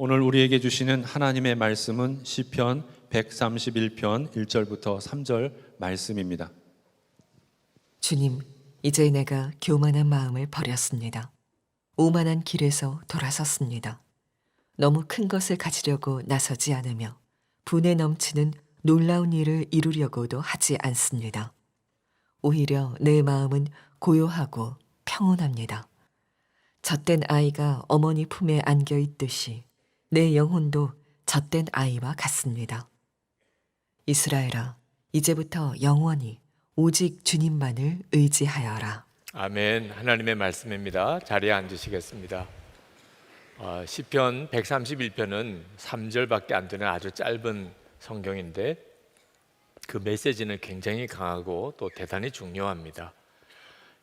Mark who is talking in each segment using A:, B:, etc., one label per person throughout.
A: 오늘 우리에게 주시는 하나님의 말씀은 시편 131편 1절부터 3절 말씀입니다.
B: 주님, 이제 내가 교만한 마음을 버렸습니다. 오만한 길에서 돌아섰습니다. 너무 큰 것을 가지려고 나서지 않으며 분에 넘치는 놀라운 일을 이루려고도 하지 않습니다. 오히려 내 마음은 고요하고 평온합니다. 젖된 아이가 어머니 품에 안겨 있듯이 내 영혼도 젖된 아이와 같습니다. 이스라엘아, 이제부터 영원히 오직 주님만을 의지하여라.
C: 아멘. 하나님의 말씀입니다. 자리에 앉으시겠습니다. 시편 131편은 3절밖에 안 되는 아주 짧은 성경인데 그 메시지는 굉장히 강하고 또 대단히 중요합니다.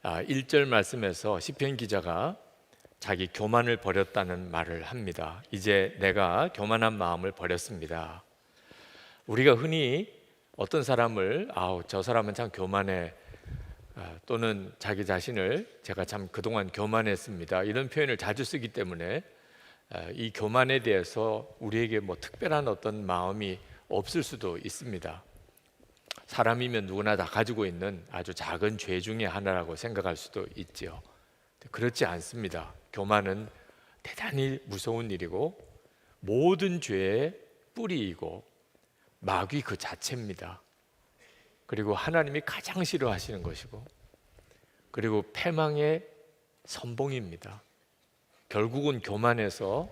C: 1절 말씀에서 시편 기자가 자기 교만을 버렸다는 말을 합니다. 이제 내가 교만한 마음을 버렸습니다. 우리가 흔히 어떤 사람을 저 사람은 참 교만해, 또는 자기 자신을 제가 참 그동안 교만했습니다, 이런 표현을 자주 쓰기 때문에 이 교만에 대해서 우리에게 특별한 어떤 마음이 없을 수도 있습니다. 사람이면 누구나 다 가지고 있는 아주 작은 죄 중에 하나라고 생각할 수도 있지요. 그렇지 않습니다. 교만은 대단히 무서운 일이고 모든 죄의 뿌리이고 마귀 그 자체입니다. 그리고 하나님이 가장 싫어하시는 것이고, 그리고 패망의 선봉입니다. 결국은 교만해서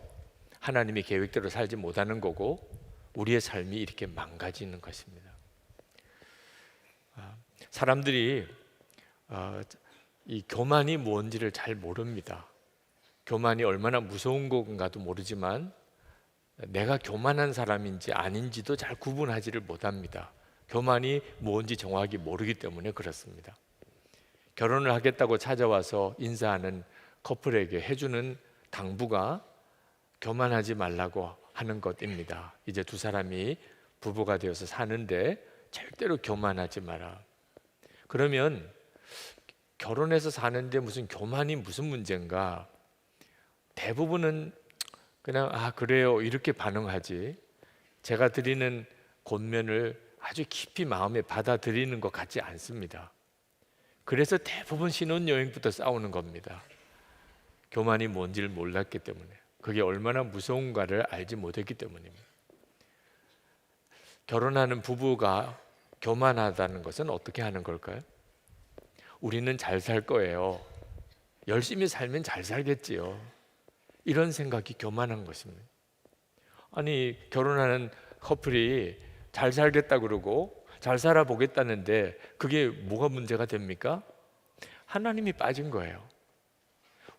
C: 하나님의 계획대로 살지 못하는 거고 우리의 삶이 이렇게 망가지는 것입니다. 사람들이 이 교만이 뭔지를 잘 모릅니다. 교만이 얼마나 무서운 건가도 모르지만 내가 교만한 사람인지 아닌지도 잘 구분하지를 못합니다. 교만이 뭔지 정확히 모르기 때문에 그렇습니다. 결혼을 하겠다고 찾아와서 인사하는 커플에게 해주는 당부가 교만하지 말라고 하는 것입니다. 이제 두 사람이 부부가 되어서 사는데 절대로 교만하지 마라. 그러면 결혼해서 사는데 무슨 교만이 무슨 문제인가? 대부분은 그냥 그래요 이렇게 반응하지, 제가 드리는 권면을 아주 깊이 마음에 받아들이는 것 같지 않습니다. 그래서 대부분 신혼여행부터 싸우는 겁니다. 교만이 뭔지를 몰랐기 때문에, 그게 얼마나 무서운가를 알지 못했기 때문입니다. 결혼하는 부부가 교만하다는 것은 어떻게 하는 걸까요? 우리는 잘 살 거예요, 열심히 살면 잘 살겠지요, 이런 생각이 교만한 것입니다. 아니, 결혼하는 커플이 잘 살겠다 그러고 잘 살아보겠다는데 그게 뭐가 문제가 됩니까? 하나님이 빠진 거예요.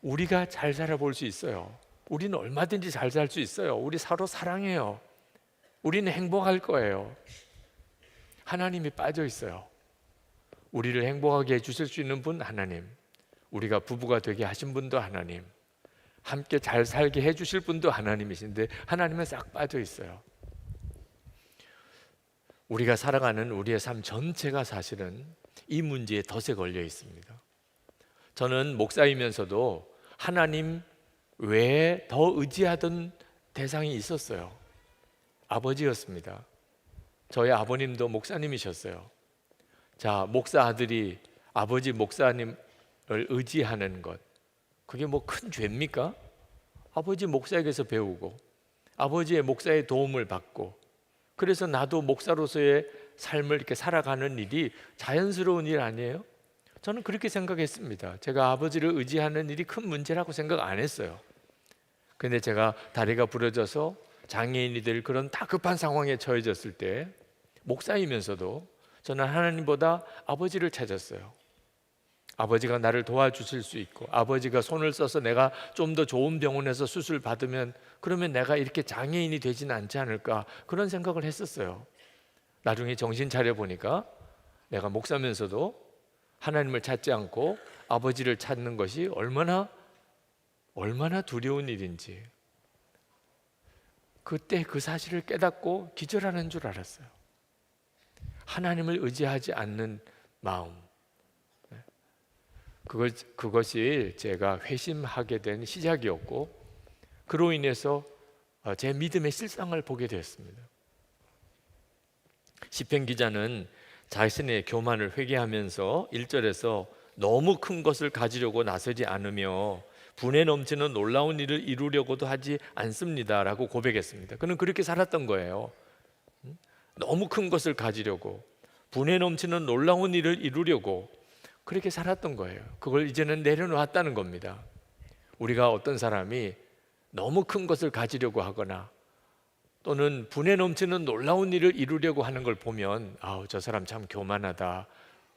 C: 우리가 잘 살아볼 수 있어요. 우리는 얼마든지 잘 살 수 있어요. 우리 서로 사랑해요. 우리는 행복할 거예요. 하나님이 빠져 있어요. 우리를 행복하게 해주실 수 있는 분 하나님, 우리가 부부가 되게 하신 분도 하나님, 함께 잘 살게 해주실 분도 하나님이신데 하나님은 싹 빠져 있어요. 우리가 살아가는 우리의 삶 전체가 사실은 이 문제에 덫에 걸려 있습니다. 저는 목사이면서도 하나님 외에 더 의지하던 대상이 있었어요. 아버지였습니다. 저희 아버님도 목사님이셨어요. 자, 목사 아들이 아버지 목사님을 의지하는 것, 그게 큰 죄입니까? 아버지 목사에게서 배우고 아버지의 목사의 도움을 받고, 그래서 나도 목사로서의 삶을 이렇게 살아가는 일이 자연스러운 일 아니에요? 저는 그렇게 생각했습니다. 제가 아버지를 의지하는 일이 큰 문제라고 생각 안 했어요. 근데 제가 다리가 부러져서 장애인이 될 그런 다급한 상황에 처해졌을 때 목사이면서도 저는 하나님보다 아버지를 찾았어요. 아버지가 나를 도와주실 수 있고, 아버지가 손을 써서 내가 좀 더 좋은 병원에서 수술 받으면 그러면 내가 이렇게 장애인이 되지는 않지 않을까, 그런 생각을 했었어요. 나중에 정신 차려 보니까 내가 목사면서도 하나님을 찾지 않고 아버지를 찾는 것이 얼마나 두려운 일인지, 그때 그 사실을 깨닫고 기절하는 줄 알았어요. 하나님을 의지하지 않는 마음, 그것이 제가 회심하게 된 시작이었고, 그로 인해서 제 믿음의 실상을 보게 되었습니다. 시편 기자는 자신의 교만을 회개하면서 1절에서 너무 큰 것을 가지려고 나서지 않으며 분에 넘치는 놀라운 일을 이루려고도 하지 않습니다라고 고백했습니다. 그는 그렇게 살았던 거예요. 너무 큰 것을 가지려고, 분에 넘치는 놀라운 일을 이루려고 그렇게 살았던 거예요. 그걸 이제는 내려놓았다는 겁니다. 우리가 어떤 사람이 너무 큰 것을 가지려고 하거나 또는 분에 넘치는 놀라운 일을 이루려고 하는 걸 보면 저 사람 참 교만하다,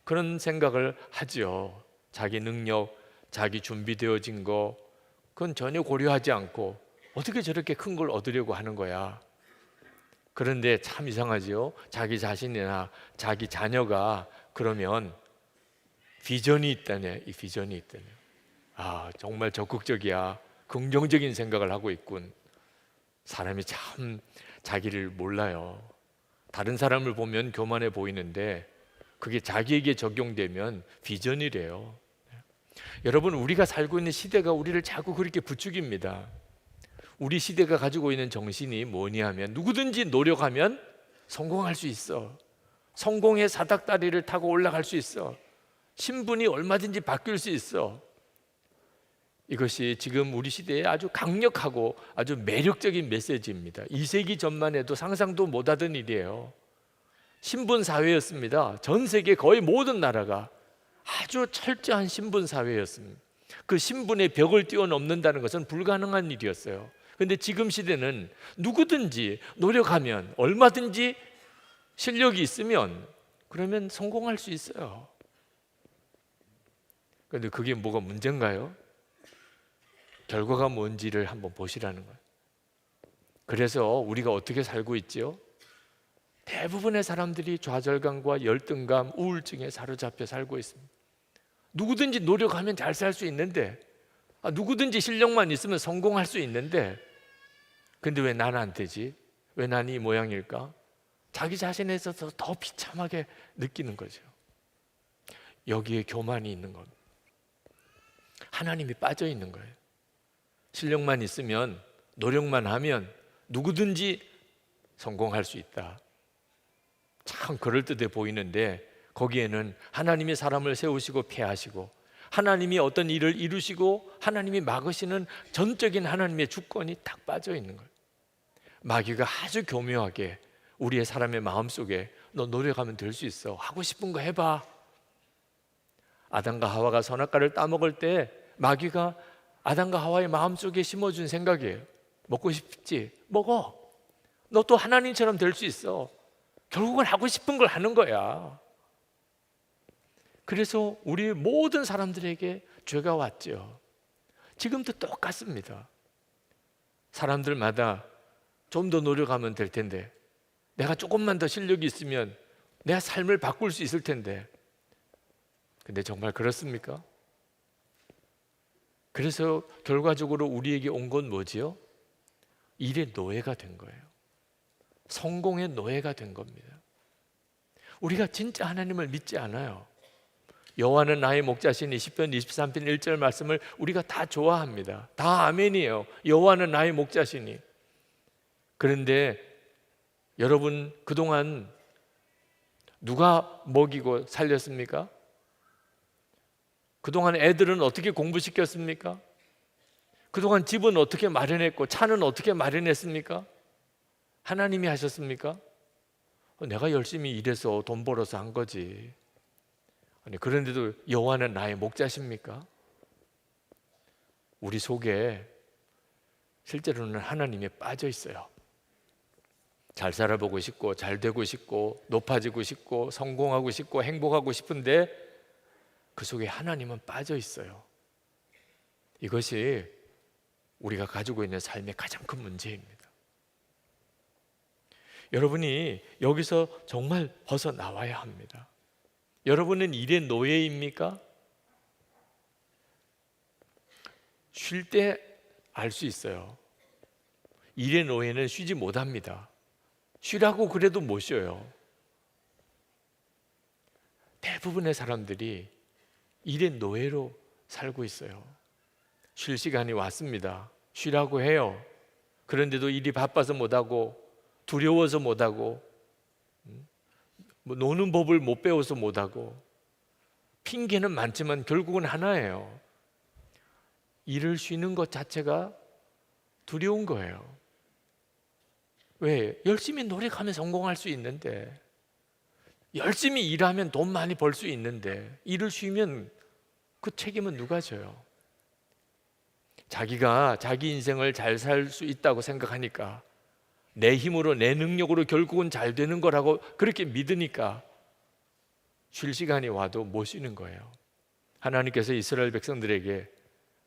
C: 그런 생각을 하지요. 자기 능력, 자기 준비되어진 거, 그건 전혀 고려하지 않고 어떻게 저렇게 큰 걸 얻으려고 하는 거야. 그런데 참 이상하지요. 자기 자신이나 자기 자녀가 그러면 비전이 있다네. 이 비전이 있다네. 정말 적극적이야, 긍정적인 생각을 하고 있군. 사람이 참 자기를 몰라요. 다른 사람을 보면 교만해 보이는데 그게 자기에게 적용되면 비전이래요. 여러분, 우리가 살고 있는 시대가 우리를 자꾸 그렇게 부추깁니다. 우리 시대가 가지고 있는 정신이 뭐냐면 누구든지 노력하면 성공할 수 있어. 성공의 사닥다리를 타고 올라갈 수 있어. 신분이 얼마든지 바뀔 수 있어. 이것이 지금 우리 시대에 아주 강력하고 아주 매력적인 메시지입니다. 2세기 전만 해도 상상도 못하던 일이에요. 신분 사회였습니다. 전 세계 거의 모든 나라가 아주 철저한 신분 사회였습니다. 그 신분의 벽을 뛰어넘는다는 것은 불가능한 일이었어요. 그런데 지금 시대는 누구든지 노력하면, 얼마든지 실력이 있으면 그러면 성공할 수 있어요. 그런데 그게 뭐가 문제인가요? 결과가 뭔지를 한번 보시라는 거예요. 그래서 우리가 어떻게 살고 있지요? 대부분의 사람들이 좌절감과 열등감, 우울증에 사로잡혀 살고 있습니다. 누구든지 노력하면 잘 살 수 있는데, 누구든지 실력만 있으면 성공할 수 있는데, 근데 왜 나는 안 되지? 왜 난 이 모양일까? 자기 자신에 있어서 더 비참하게 느끼는 거죠. 여기에 교만이 있는 겁니다. 하나님이 빠져 있는 거예요. 실력만 있으면, 노력만 하면 누구든지 성공할 수 있다. 참 그럴듯해 보이는데 거기에는 하나님이 사람을 세우시고 폐하시고, 하나님이 어떤 일을 이루시고 하나님이 막으시는 전적인 하나님의 주권이 딱 빠져 있는 거예요. 마귀가 아주 교묘하게 우리의 사람의 마음속에 너 노력하면 될 수 있어, 하고 싶은 거 해봐. 아담과 하와가 선악과를 따먹을 때 마귀가 아담과 하와의 마음속에 심어준 생각이에요. 먹고 싶지? 먹어. 너 또 하나님처럼 될 수 있어. 결국은 하고 싶은 걸 하는 거야. 그래서 우리 모든 사람들에게 죄가 왔죠. 지금도 똑같습니다. 사람들마다 좀 더 노력하면 될 텐데, 내가 조금만 더 실력이 있으면 내 삶을 바꿀 수 있을 텐데. 근데 정말 그렇습니까? 그래서 결과적으로 우리에게 온 건 뭐지요? 일의 노예가 된 거예요. 성공의 노예가 된 겁니다. 우리가 진짜 하나님을 믿지 않아요. 여호와는 나의 목자시니 시편 23편 1절 말씀을 우리가 다 좋아합니다. 다 아멘이에요. 여호와는 나의 목자시니. 그런데 여러분, 그동안 누가 먹이고 살렸습니까? 그동안 애들은 어떻게 공부시켰습니까? 그동안 집은 어떻게 마련했고 차는 어떻게 마련했습니까? 하나님이 하셨습니까? 내가 열심히 일해서 돈 벌어서 한 거지. 아니, 그런데도 여호와는 나의 목자십니까? 우리 속에 실제로는 하나님이 빠져 있어요. 잘 살아보고 싶고, 잘 되고 싶고, 높아지고 싶고, 성공하고 싶고, 행복하고 싶은데 그 속에 하나님은 빠져 있어요. 이것이 우리가 가지고 있는 삶의 가장 큰 문제입니다. 여러분이 여기서 정말 벗어나와야 합니다. 여러분은 일의 노예입니까? 쉴 때 알 수 있어요. 일의 노예는 쉬지 못합니다. 쉬라고 그래도 못 쉬어요. 대부분의 사람들이 일의 노예로 살고 있어요. 쉴 시간이 왔습니다. 쉬라고 해요. 그런데도 일이 바빠서 못하고, 두려워서 못하고, 뭐 노는 법을 못 배워서 못하고, 핑계는 많지만 결국은 하나예요. 일을 쉬는 것 자체가 두려운 거예요. 왜? 열심히 노력하면 성공할 수 있는데, 열심히 일하면 돈 많이 벌 수 있는데, 일을 쉬면 그 책임은 누가 져요? 자기가 자기 인생을 잘 살 수 있다고 생각하니까, 내 힘으로 내 능력으로 결국은 잘 되는 거라고 그렇게 믿으니까 쉴 시간이 와도 못 쉬는 거예요. 하나님께서 이스라엘 백성들에게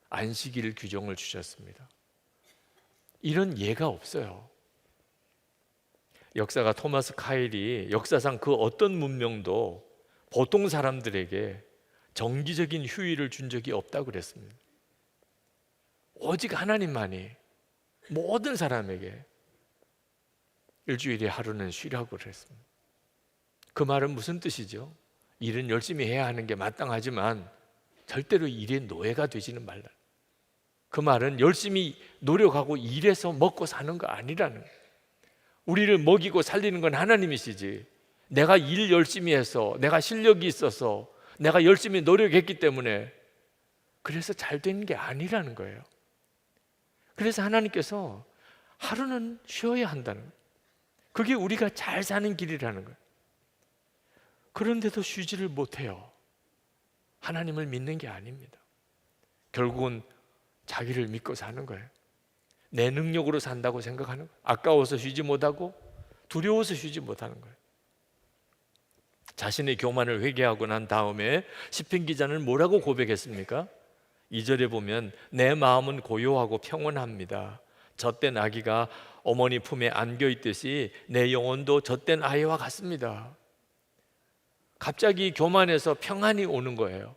C: 안식일 규정을 주셨습니다. 이런 예가 없어요. 역사가 토마스 카일이 역사상 그 어떤 문명도 보통 사람들에게 정기적인 휴일을 준 적이 없다고 그랬습니다. 오직 하나님만이 모든 사람에게 일주일에 하루는 쉬라고 그랬습니다. 그 말은 무슨 뜻이죠? 일은 열심히 해야 하는 게 마땅하지만 절대로 일의 노예가 되지는 말라. 그 말은 열심히 노력하고 일해서 먹고 사는 거 아니라는 거예요. 우리를 먹이고 살리는 건 하나님이시지, 내가 일 열심히 해서, 내가 실력이 있어서, 내가 열심히 노력했기 때문에 그래서 잘 되는 게 아니라는 거예요. 그래서 하나님께서 하루는 쉬어야 한다는 거예요. 그게 우리가 잘 사는 길이라는 거예요. 그런데도 쉬지를 못해요. 하나님을 믿는 게 아닙니다. 결국은 자기를 믿고 사는 거예요. 내 능력으로 산다고 생각하는 거예요. 아까워서 쉬지 못하고 두려워서 쉬지 못하는 거예요. 자신의 교만을 회개하고 난 다음에 시편 기자는 뭐라고 고백했습니까? 2절에 보면 내 마음은 고요하고 평온합니다. 젖된 아기가 어머니 품에 안겨 있듯이 내 영혼도 젖된 아이와 같습니다. 갑자기 교만에서 평안이 오는 거예요.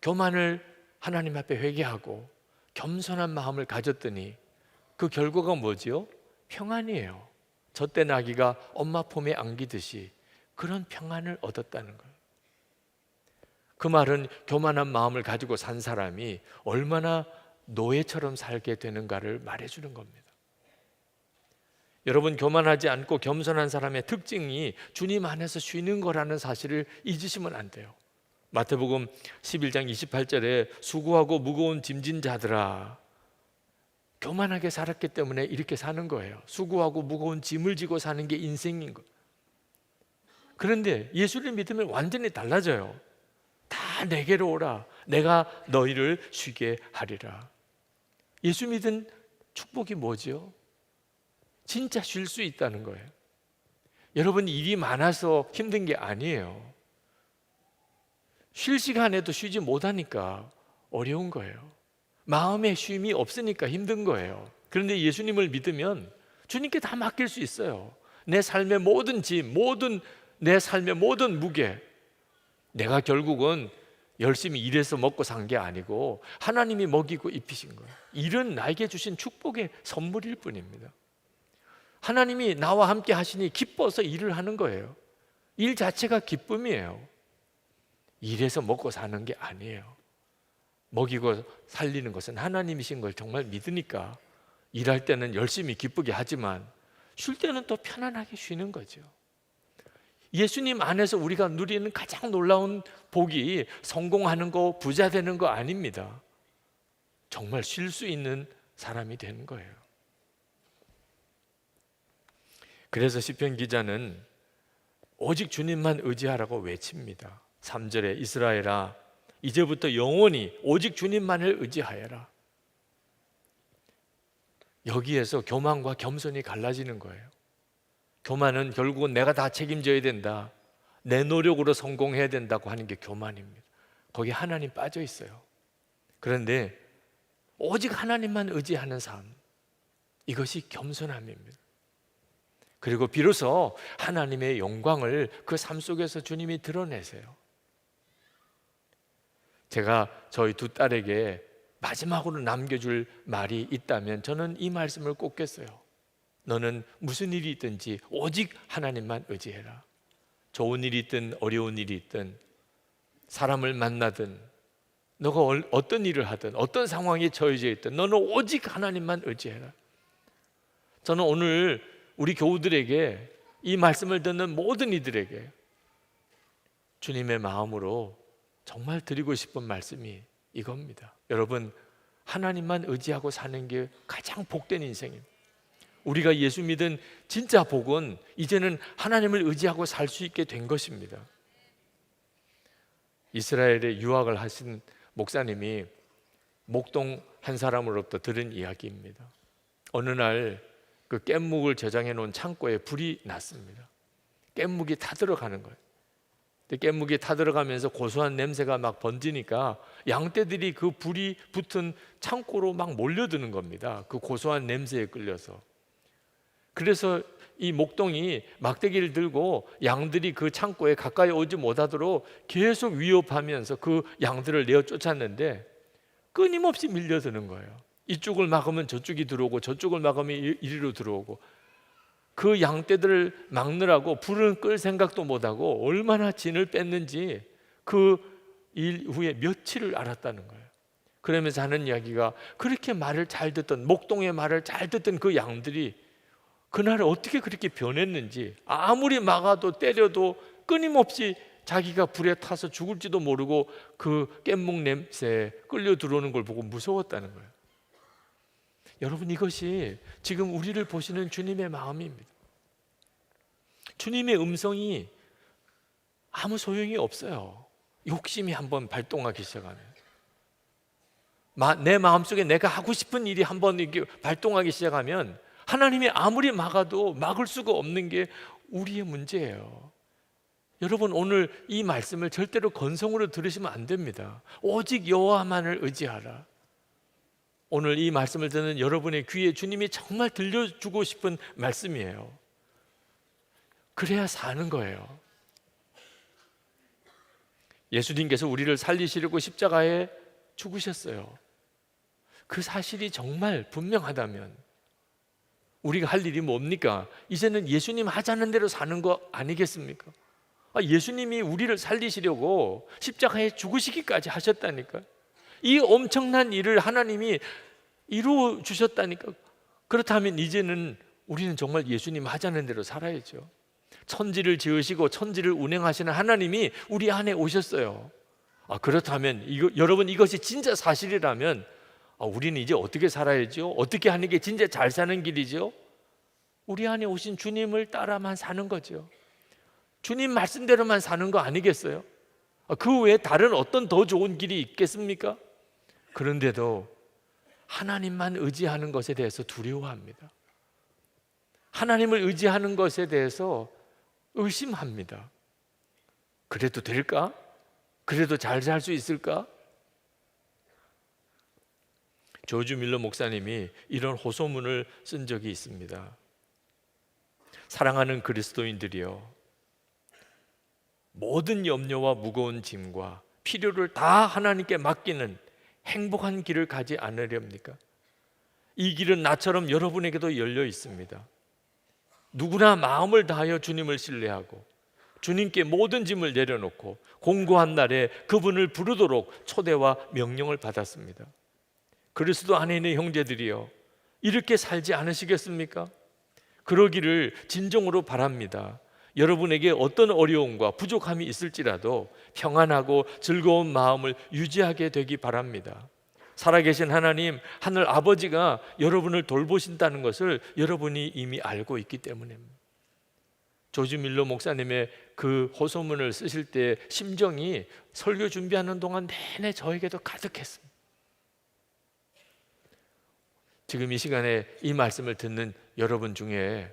C: 교만을 하나님 앞에 회개하고 겸손한 마음을 가졌더니 그 결과가 뭐지요? 평안이에요. 젖된 아기가 엄마 품에 안기듯이 그런 평안을 얻었다는 거예요. 그 말은 교만한 마음을 가지고 산 사람이 얼마나 노예처럼 살게 되는가를 말해주는 겁니다. 여러분, 교만하지 않고 겸손한 사람의 특징이 주님 안에서 쉬는 거라는 사실을 잊으시면 안 돼요. 마태복음 11장 28절에 수고하고 무거운 짐진 자들아, 교만하게 살았기 때문에 이렇게 사는 거예요. 수고하고 무거운 짐을 지고 사는 게 인생인 거예요. 그런데 예수를 믿으면 완전히 달라져요. 다 내게로 오라, 내가 너희를 쉬게 하리라. 예수 믿은 축복이 뭐죠? 진짜 쉴 수 있다는 거예요. 여러분, 일이 많아서 힘든 게 아니에요. 쉴 시간에도 쉬지 못하니까 어려운 거예요. 마음의 쉼이 없으니까 힘든 거예요. 그런데 예수님을 믿으면 주님께 다 맡길 수 있어요. 내 삶의 모든 짐, 내 삶의 모든 무게, 내가 결국은 열심히 일해서 먹고 산 게 아니고 하나님이 먹이고 입히신 거예요. 일은 나에게 주신 축복의 선물일 뿐입니다. 하나님이 나와 함께 하시니 기뻐서 일을 하는 거예요. 일 자체가 기쁨이에요. 일해서 먹고 사는 게 아니에요. 먹이고 살리는 것은 하나님이신 걸 정말 믿으니까 일할 때는 열심히 기쁘게 하지만 쉴 때는 또 편안하게 쉬는 거죠. 예수님 안에서 우리가 누리는 가장 놀라운 복이 성공하는 거, 부자 되는 거 아닙니다. 정말 쉴 수 있는 사람이 되는 거예요. 그래서 시편 기자는 오직 주님만 의지하라고 외칩니다. 3절에 이스라엘아, 이제부터 영원히 오직 주님만을 의지하여라. 여기에서 교만과 겸손이 갈라지는 거예요. 교만은 결국은 내가 다 책임져야 된다, 내 노력으로 성공해야 된다고 하는 게 교만입니다. 거기 하나님 빠져 있어요. 그런데 오직 하나님만 의지하는 삶, 이것이 겸손함입니다. 그리고 비로소 하나님의 영광을 그 삶 속에서 주님이 드러내세요. 제가 저희 두 딸에게 마지막으로 남겨줄 말이 있다면 저는 이 말씀을 꼽겠어요. 너는 무슨 일이 있든지 오직 하나님만 의지해라. 좋은 일이 있든 어려운 일이 있든 사람을 만나든 너가 어떤 일을 하든 어떤 상황에 처해져 있든 너는 오직 하나님만 의지해라. 저는 오늘 우리 교우들에게, 이 말씀을 듣는 모든 이들에게 주님의 마음으로 정말 드리고 싶은 말씀이 이겁니다. 여러분, 하나님만 의지하고 사는 게 가장 복된 인생입니다. 우리가 예수 믿은 진짜 복은 이제는 하나님을 의지하고 살 수 있게 된 것입니다. 이스라엘에 유학을 하신 목사님이 목동 한 사람으로부터 들은 이야기입니다. 어느 날 그 깻묵을 저장해 놓은 창고에 불이 났습니다. 깻묵이 타들어가는 거예요. 깻묵이 타들어가면서 고소한 냄새가 막 번지니까 양떼들이 그 불이 붙은 창고로 막 몰려드는 겁니다. 그 고소한 냄새에 끌려서. 그래서 이 목동이 막대기를 들고 양들이 그 창고에 가까이 오지 못하도록 계속 위협하면서 그 양들을 내어 쫓았는데 끊임없이 밀려드는 거예요. 이쪽을 막으면 저쪽이 들어오고 저쪽을 막으면 이리로 들어오고, 그 양떼들을 막느라고 불은 끌 생각도 못하고 얼마나 진을 뺐는지 그 일 후에 며칠을 알았다는 거예요. 그러면서 하는 이야기가, 그렇게 말을 잘 듣던, 목동의 말을 잘 듣던 그 양들이 그날 어떻게 그렇게 변했는지, 아무리 막아도 때려도 끊임없이 자기가 불에 타서 죽을지도 모르고 그 깻묵 냄새에 끌려 들어오는 걸 보고 무서웠다는 거예요. 여러분, 이것이 지금 우리를 보시는 주님의 마음입니다. 주님의 음성이 아무 소용이 없어요. 욕심이 한번 발동하기 시작하면, 내 마음속에 내가 하고 싶은 일이 한번 이렇게 발동하기 시작하면 하나님이 아무리 막아도 막을 수가 없는 게 우리의 문제예요. 여러분, 오늘 이 말씀을 절대로 건성으로 들으시면 안 됩니다. 오직 여호와만을 의지하라. 오늘 이 말씀을 듣는 여러분의 귀에 주님이 정말 들려주고 싶은 말씀이에요. 그래야 사는 거예요. 예수님께서 우리를 살리시려고 십자가에 죽으셨어요. 그 사실이 정말 분명하다면 우리가 할 일이 뭡니까? 이제는 예수님 하자는 대로 사는 거 아니겠습니까? 예수님이 우리를 살리시려고 십자가에 죽으시기까지 하셨다니까. 이 엄청난 일을 하나님이 이루어 주셨다니까. 그렇다면 이제는 우리는 정말 예수님 하자는 대로 살아야죠. 천지를 지으시고 천지를 운행하시는 하나님이 우리 안에 오셨어요. 그렇다면 여러분, 이것이 진짜 사실이라면 우리는 이제 어떻게 살아야죠? 어떻게 하는 게 진짜 잘 사는 길이죠? 우리 안에 오신 주님을 따라만 사는 거죠. 주님 말씀대로만 사는 거 아니겠어요? 그 외에 다른 어떤 더 좋은 길이 있겠습니까? 그런데도 하나님만 의지하는 것에 대해서 두려워합니다. 하나님을 의지하는 것에 대해서 의심합니다. 그래도 될까? 그래도 잘 살 수 있을까? 조지 밀러 목사님이 이런 호소문을 쓴 적이 있습니다. 사랑하는 그리스도인들이여, 모든 염려와 무거운 짐과 필요를 다 하나님께 맡기는 행복한 길을 가지 않으렵니까? 이 길은 나처럼 여러분에게도 열려 있습니다. 누구나 마음을 다하여 주님을 신뢰하고 주님께 모든 짐을 내려놓고 공고한 날에 그분을 부르도록 초대와 명령을 받았습니다. 그리스도 안에 있는 형제들이여, 이렇게 살지 않으시겠습니까? 그러기를 진정으로 바랍니다. 여러분에게 어떤 어려움과 부족함이 있을지라도 평안하고 즐거운 마음을 유지하게 되기 바랍니다. 살아계신 하나님, 하늘 아버지가 여러분을 돌보신다는 것을 여러분이 이미 알고 있기 때문입니다. 조지 밀러 목사님의 그 호소문을 쓰실 때 심정이 설교 준비하는 동안 내내 저에게도 가득했습니다. 지금 이 시간에 이 말씀을 듣는 여러분 중에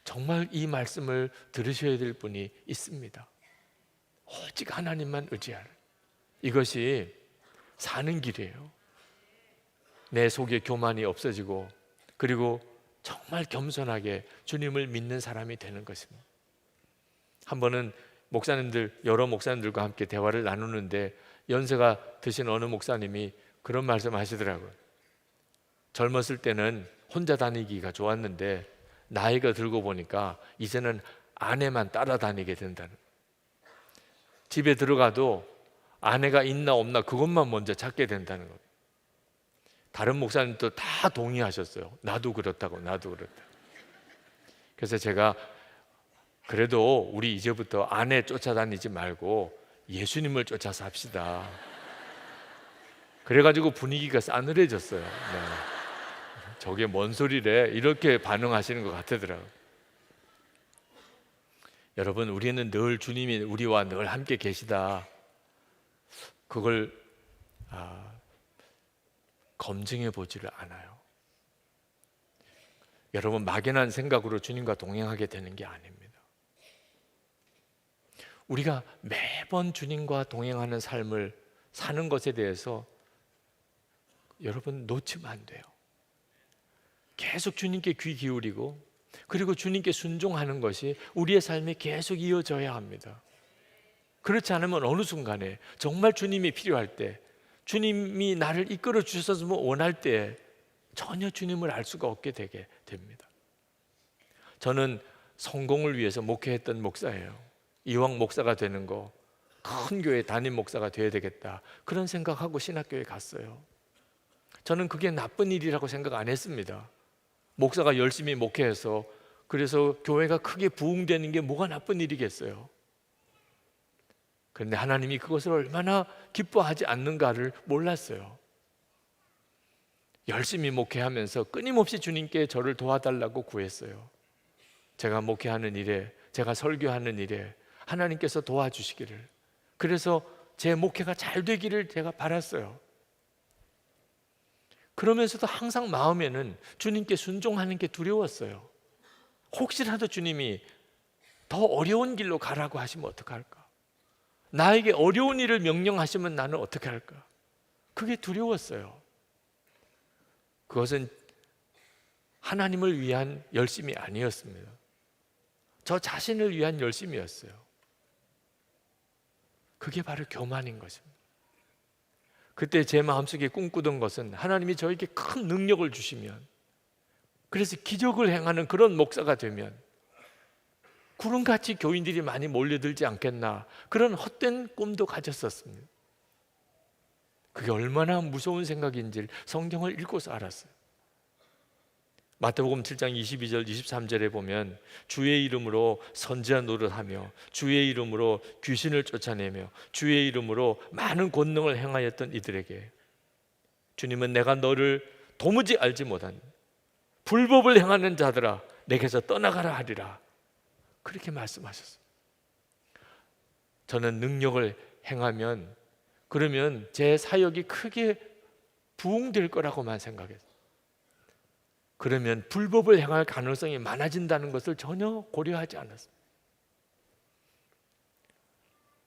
C: 정말 이 말씀을 들으셔야 될 분이 있습니다. 오직 하나님만 의지하라. 이것이 사는 길이에요. 내 속에 교만이 없어지고, 그리고 정말 겸손하게 주님을 믿는 사람이 되는 것입니다. 한 번은 여러 목사님들과 함께 대화를 나누는데 연세가 드신 어느 목사님이 그런 말씀 하시더라고요. 젊었을 때는 혼자 다니기가 좋았는데 나이가 들고 보니까 이제는 아내만 따라다니게 된다는, 집에 들어가도 아내가 있나 없나 그것만 먼저 찾게 된다는 것. 다른 목사님도 다 동의하셨어요. 나도 그렇다고, 나도 그렇다. 그래서 제가 그래도 우리 이제부터 아내 쫓아다니지 말고 예수님을 쫓아서 합시다. 그래가지고 분위기가 싸늘해졌어요. 네. 저게 뭔 소리래? 이렇게 반응하시는 것 같더라고요. 여러분, 우리는 늘 주님이 우리와 늘 함께 계시다, 그걸 검증해 보지를 않아요. 여러분, 막연한 생각으로 주님과 동행하게 되는 게 아닙니다. 우리가 매번 주님과 동행하는 삶을 사는 것에 대해서 여러분 놓치면 안 돼요. 계속 주님께 귀 기울이고, 그리고 주님께 순종하는 것이 우리의 삶에 계속 이어져야 합니다. 그렇지 않으면 어느 순간에 정말 주님이 필요할 때, 주님이 나를 이끌어 주셨으면 원할 때 전혀 주님을 알 수가 없게 되게 됩니다. 저는 성공을 위해서 목회했던 목사예요. 이왕 목사가 되는 거, 큰 교회 담임 목사가 돼야 되겠다, 그런 생각하고 신학교에 갔어요. 저는 그게 나쁜 일이라고 생각 안 했습니다. 목사가 열심히 목회해서 그래서 교회가 크게 부흥되는 게 뭐가 나쁜 일이겠어요. 그런데 하나님이 그것을 얼마나 기뻐하지 않는가를 몰랐어요. 열심히 목회하면서 끊임없이 주님께 저를 도와달라고 구했어요. 제가 목회하는 일에, 제가 설교하는 일에 하나님께서 도와주시기를, 그래서 제 목회가 잘 되기를 제가 바랐어요. 그러면서도 항상 마음에는 주님께 순종하는 게 두려웠어요. 혹시라도 주님이 더 어려운 길로 가라고 하시면 어떡할까? 나에게 어려운 일을 명령하시면 나는 어떻게 할까? 그게 두려웠어요. 그것은 하나님을 위한 열심이 아니었습니다. 저 자신을 위한 열심이었어요. 그게 바로 교만인 것입니다. 그때 제 마음속에 꿈꾸던 것은 하나님이 저에게 큰 능력을 주시면, 그래서 기적을 행하는 그런 목사가 되면 구름같이 교인들이 많이 몰려들지 않겠나, 그런 헛된 꿈도 가졌었습니다. 그게 얼마나 무서운 생각인지 성경을 읽고서 알았어요. 마태복음 7장 22절 23절에 보면 주의 이름으로 선지자 노릇하며 주의 이름으로 귀신을 쫓아내며 주의 이름으로 많은 권능을 행하였던 이들에게 주님은 내가 너를 도무지 알지 못한 불법을 행하는 자들아 내게서 떠나가라 하리라, 그렇게 말씀하셨어요. 저는 능력을 행하면 그러면 제 사역이 크게 부흥될 거라고만 생각했어요. 그러면 불법을 행할 가능성이 많아진다는 것을 전혀 고려하지 않았어요.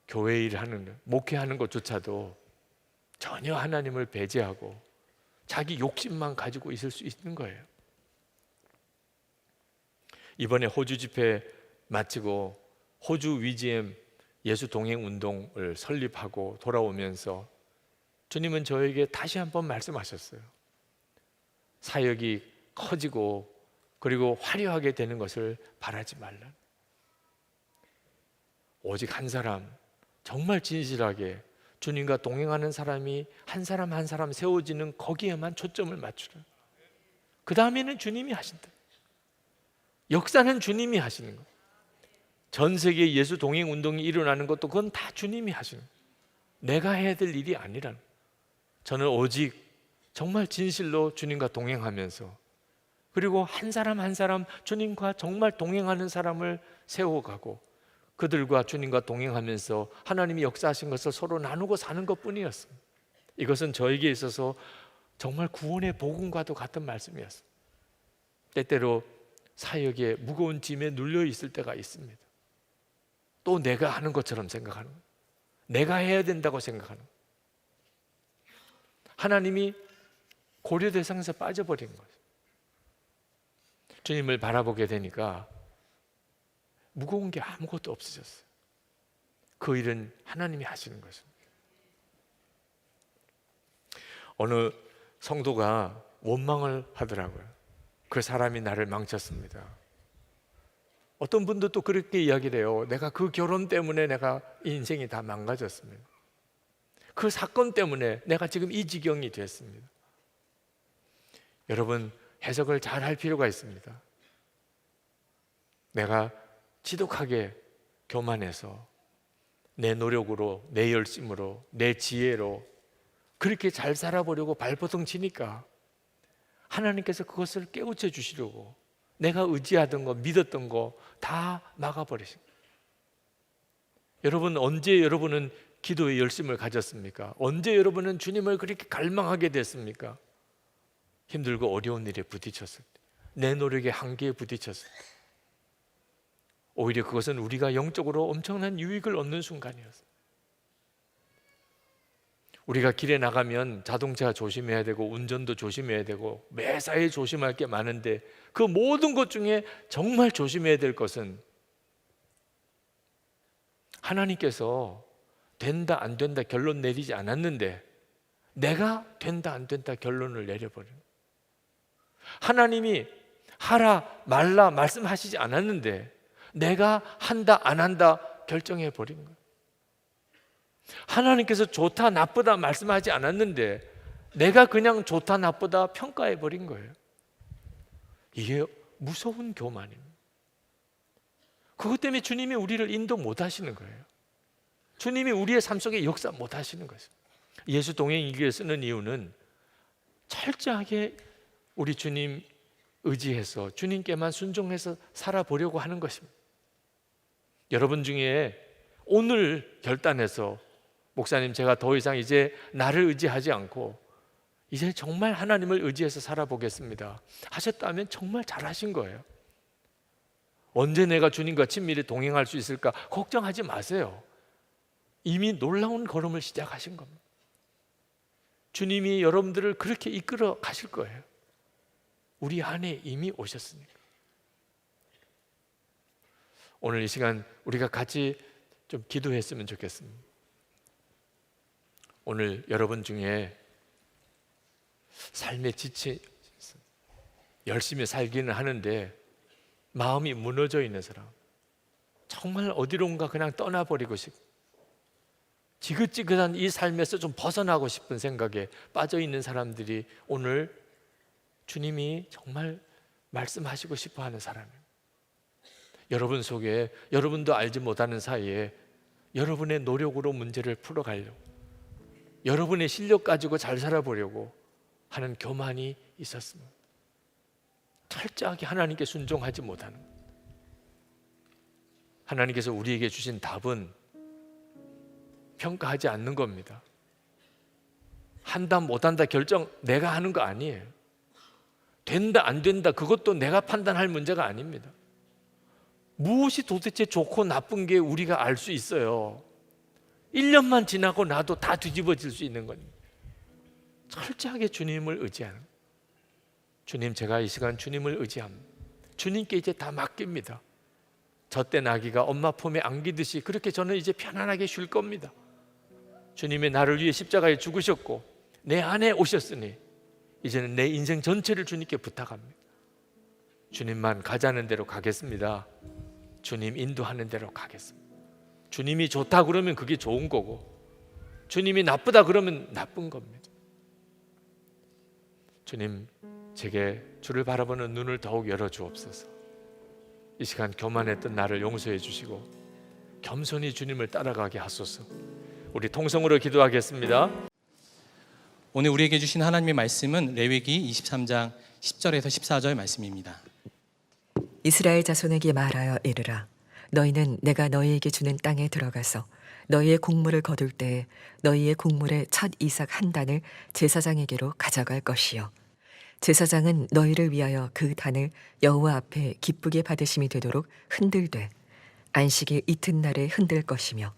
C: 교회 일하는, 목회하는 것조차도 전혀 하나님을 배제하고 자기 욕심만 가지고 있을 수 있는 거예요. 이번에 호주 집회 마치고 호주 위지엠 예수 동행 운동을 설립하고 돌아오면서 주님은 저에게 다시 한번 말씀하셨어요. 사역이 커지고 그리고 화려하게 되는 것을 바라지 말라. 오직 한 사람, 정말 진실하게 주님과 동행하는 사람이 한 사람 한 사람 세워지는 거기에만 초점을 맞추라. 그 다음에는 주님이 하신다. 역사는 주님이 하시는 것. 전 세계 예수 동행 운동이 일어나는 것도 그건 다 주님이 하시는 것. 내가 해야 될 일이 아니라는 것. 저는 오직 정말 진실로 주님과 동행하면서 그리고 한 사람 한 사람 주님과 정말 동행하는 사람을 세워가고 그들과 주님과 동행하면서 하나님이 역사하신 것을 서로 나누고 사는 것뿐이었습니다. 이것은 저에게 있어서 정말 구원의 복음과도 같은 말씀이었습니다. 때때로 사역에 무거운 짐에 눌려 있을 때가 있습니다. 또 내가 하는 것처럼 생각하는 거예요. 내가 해야 된다고 생각하는 거예요. 하나님이 고려 대상에서 빠져버린 거예요. 주님을 바라보게 되니까 무거운 게 아무것도 없어졌어요. 그 일은 하나님이 하시는 것입니다. 어느 성도가 원망을 하더라고요. 그 사람이 나를 망쳤습니다. 어떤 분도 또 그렇게 이야기를 해요. 내가 그 결혼 때문에 내가 인생이 다 망가졌습니다. 그 사건 때문에 내가 지금 이 지경이 됐습니다. 여러분, 해석을 잘 할 필요가 있습니다. 내가 지독하게 교만해서 내 노력으로, 내 열심으로, 내 지혜로 그렇게 잘 살아보려고 발버둥 치니까 하나님께서 그것을 깨우쳐 주시려고 내가 의지하던 거, 믿었던 거 다 막아버리십니다. 여러분, 언제 여러분은 기도의 열심을 가졌습니까? 언제 여러분은 주님을 그렇게 갈망하게 됐습니까? 힘들고 어려운 일에 부딪혔을 때, 내 노력의 한계에 부딪혔을 때, 오히려 그것은 우리가 영적으로 엄청난 유익을 얻는 순간이었어요. 우리가 길에 나가면 자동차 조심해야 되고 운전도 조심해야 되고 매사에 조심할 게 많은데 그 모든 것 중에 정말 조심해야 될 것은 하나님께서 된다 안 된다 결론 내리지 않았는데 내가 된다 안 된다 결론을 내려버리는, 하나님이 하라 말라 말씀하시지 않았는데 내가 한다 안 한다 결정해 버린 거예요. 하나님께서 좋다 나쁘다 말씀하지 않았는데 내가 그냥 좋다 나쁘다 평가해 버린 거예요. 이게 무서운 교만입니다. 그것 때문에 주님이 우리를 인도 못 하시는 거예요. 주님이 우리의 삶 속에 역사 못 하시는 거죠. 예수 동행일기를 쓰는 이유는 철저하게 우리 주님 의지해서 주님께만 순종해서 살아보려고 하는 것입니다. 여러분 중에 오늘 결단해서 목사님, 제가 더 이상 이제 나를 의지하지 않고 이제 정말 하나님을 의지해서 살아보겠습니다 하셨다면 정말 잘하신 거예요. 언제 내가 주님과 친밀히 동행할 수 있을까 걱정하지 마세요. 이미 놀라운 걸음을 시작하신 겁니다. 주님이 여러분들을 그렇게 이끌어 가실 거예요. 우리 안에 이미 오셨으니까. 오늘 이 시간 우리가 같이 좀 기도했으면 좋겠습니다. 오늘 여러분 중에 삶에 지쳐 열심히 살기는 하는데 마음이 무너져 있는 사람, 정말 어디론가 그냥 떠나버리고 싶고 지긋지긋한 이 삶에서 좀 벗어나고 싶은 생각에 빠져 있는 사람들이 오늘 주님이 정말 말씀하시고 싶어 하는 사람이에요. 여러분 속에 여러분도 알지 못하는 사이에 여러분의 노력으로 문제를 풀어가려고, 여러분의 실력 가지고 잘 살아보려고 하는 교만이 있었습니다. 철저하게 하나님께 순종하지 못하는 것. 하나님께서 우리에게 주신 답은 평가하지 않는 겁니다. 한다 못한다 결정 내가 하는 거 아니에요. 된다 안 된다 그것도 내가 판단할 문제가 아닙니다. 무엇이 도대체 좋고 나쁜 게 우리가 알 수 있어요. 1년만 지나고 나도 다 뒤집어질 수 있는 겁니다. 철저하게 주님을 의지하는, 주님, 제가 이 시간 주님을 의지합니다. 주님께 이제 다 맡깁니다. 젖된 아기가 엄마 품에 안기듯이 그렇게 저는 이제 편안하게 쉴 겁니다. 주님이 나를 위해 십자가에 죽으셨고 내 안에 오셨으니 이제는 내 인생 전체를 주님께 부탁합니다. 주님만 가자는 대로 가겠습니다. 주님 인도하는 대로 가겠습니다. 주님이 좋다 그러면 그게 좋은 거고 주님이 나쁘다 그러면 나쁜 겁니다. 주님, 제게 주를 바라보는 눈을 더욱 열어주옵소서. 이 시간 교만했던 나를 용서해 주시고 겸손히 주님을 따라가게 하소서. 우리 통성으로 기도하겠습니다.
D: 오늘 우리에게 주신 하나님의 말씀은 레위기 23장 10절에서 14절 말씀입니다.
B: 이스라엘 자손에게 말하여 이르라. 너희는 내가 너희에게 주는 땅에 들어가서 너희의 곡물을 거둘 때에 너희의 곡물의 첫 이삭 한 단을 제사장에게로 가져갈 것이요 제사장은 너희를 위하여 그 단을 여호와 앞에 기쁘게 받으심이 되도록 흔들되 안식일 이튿날에 흔들 것이며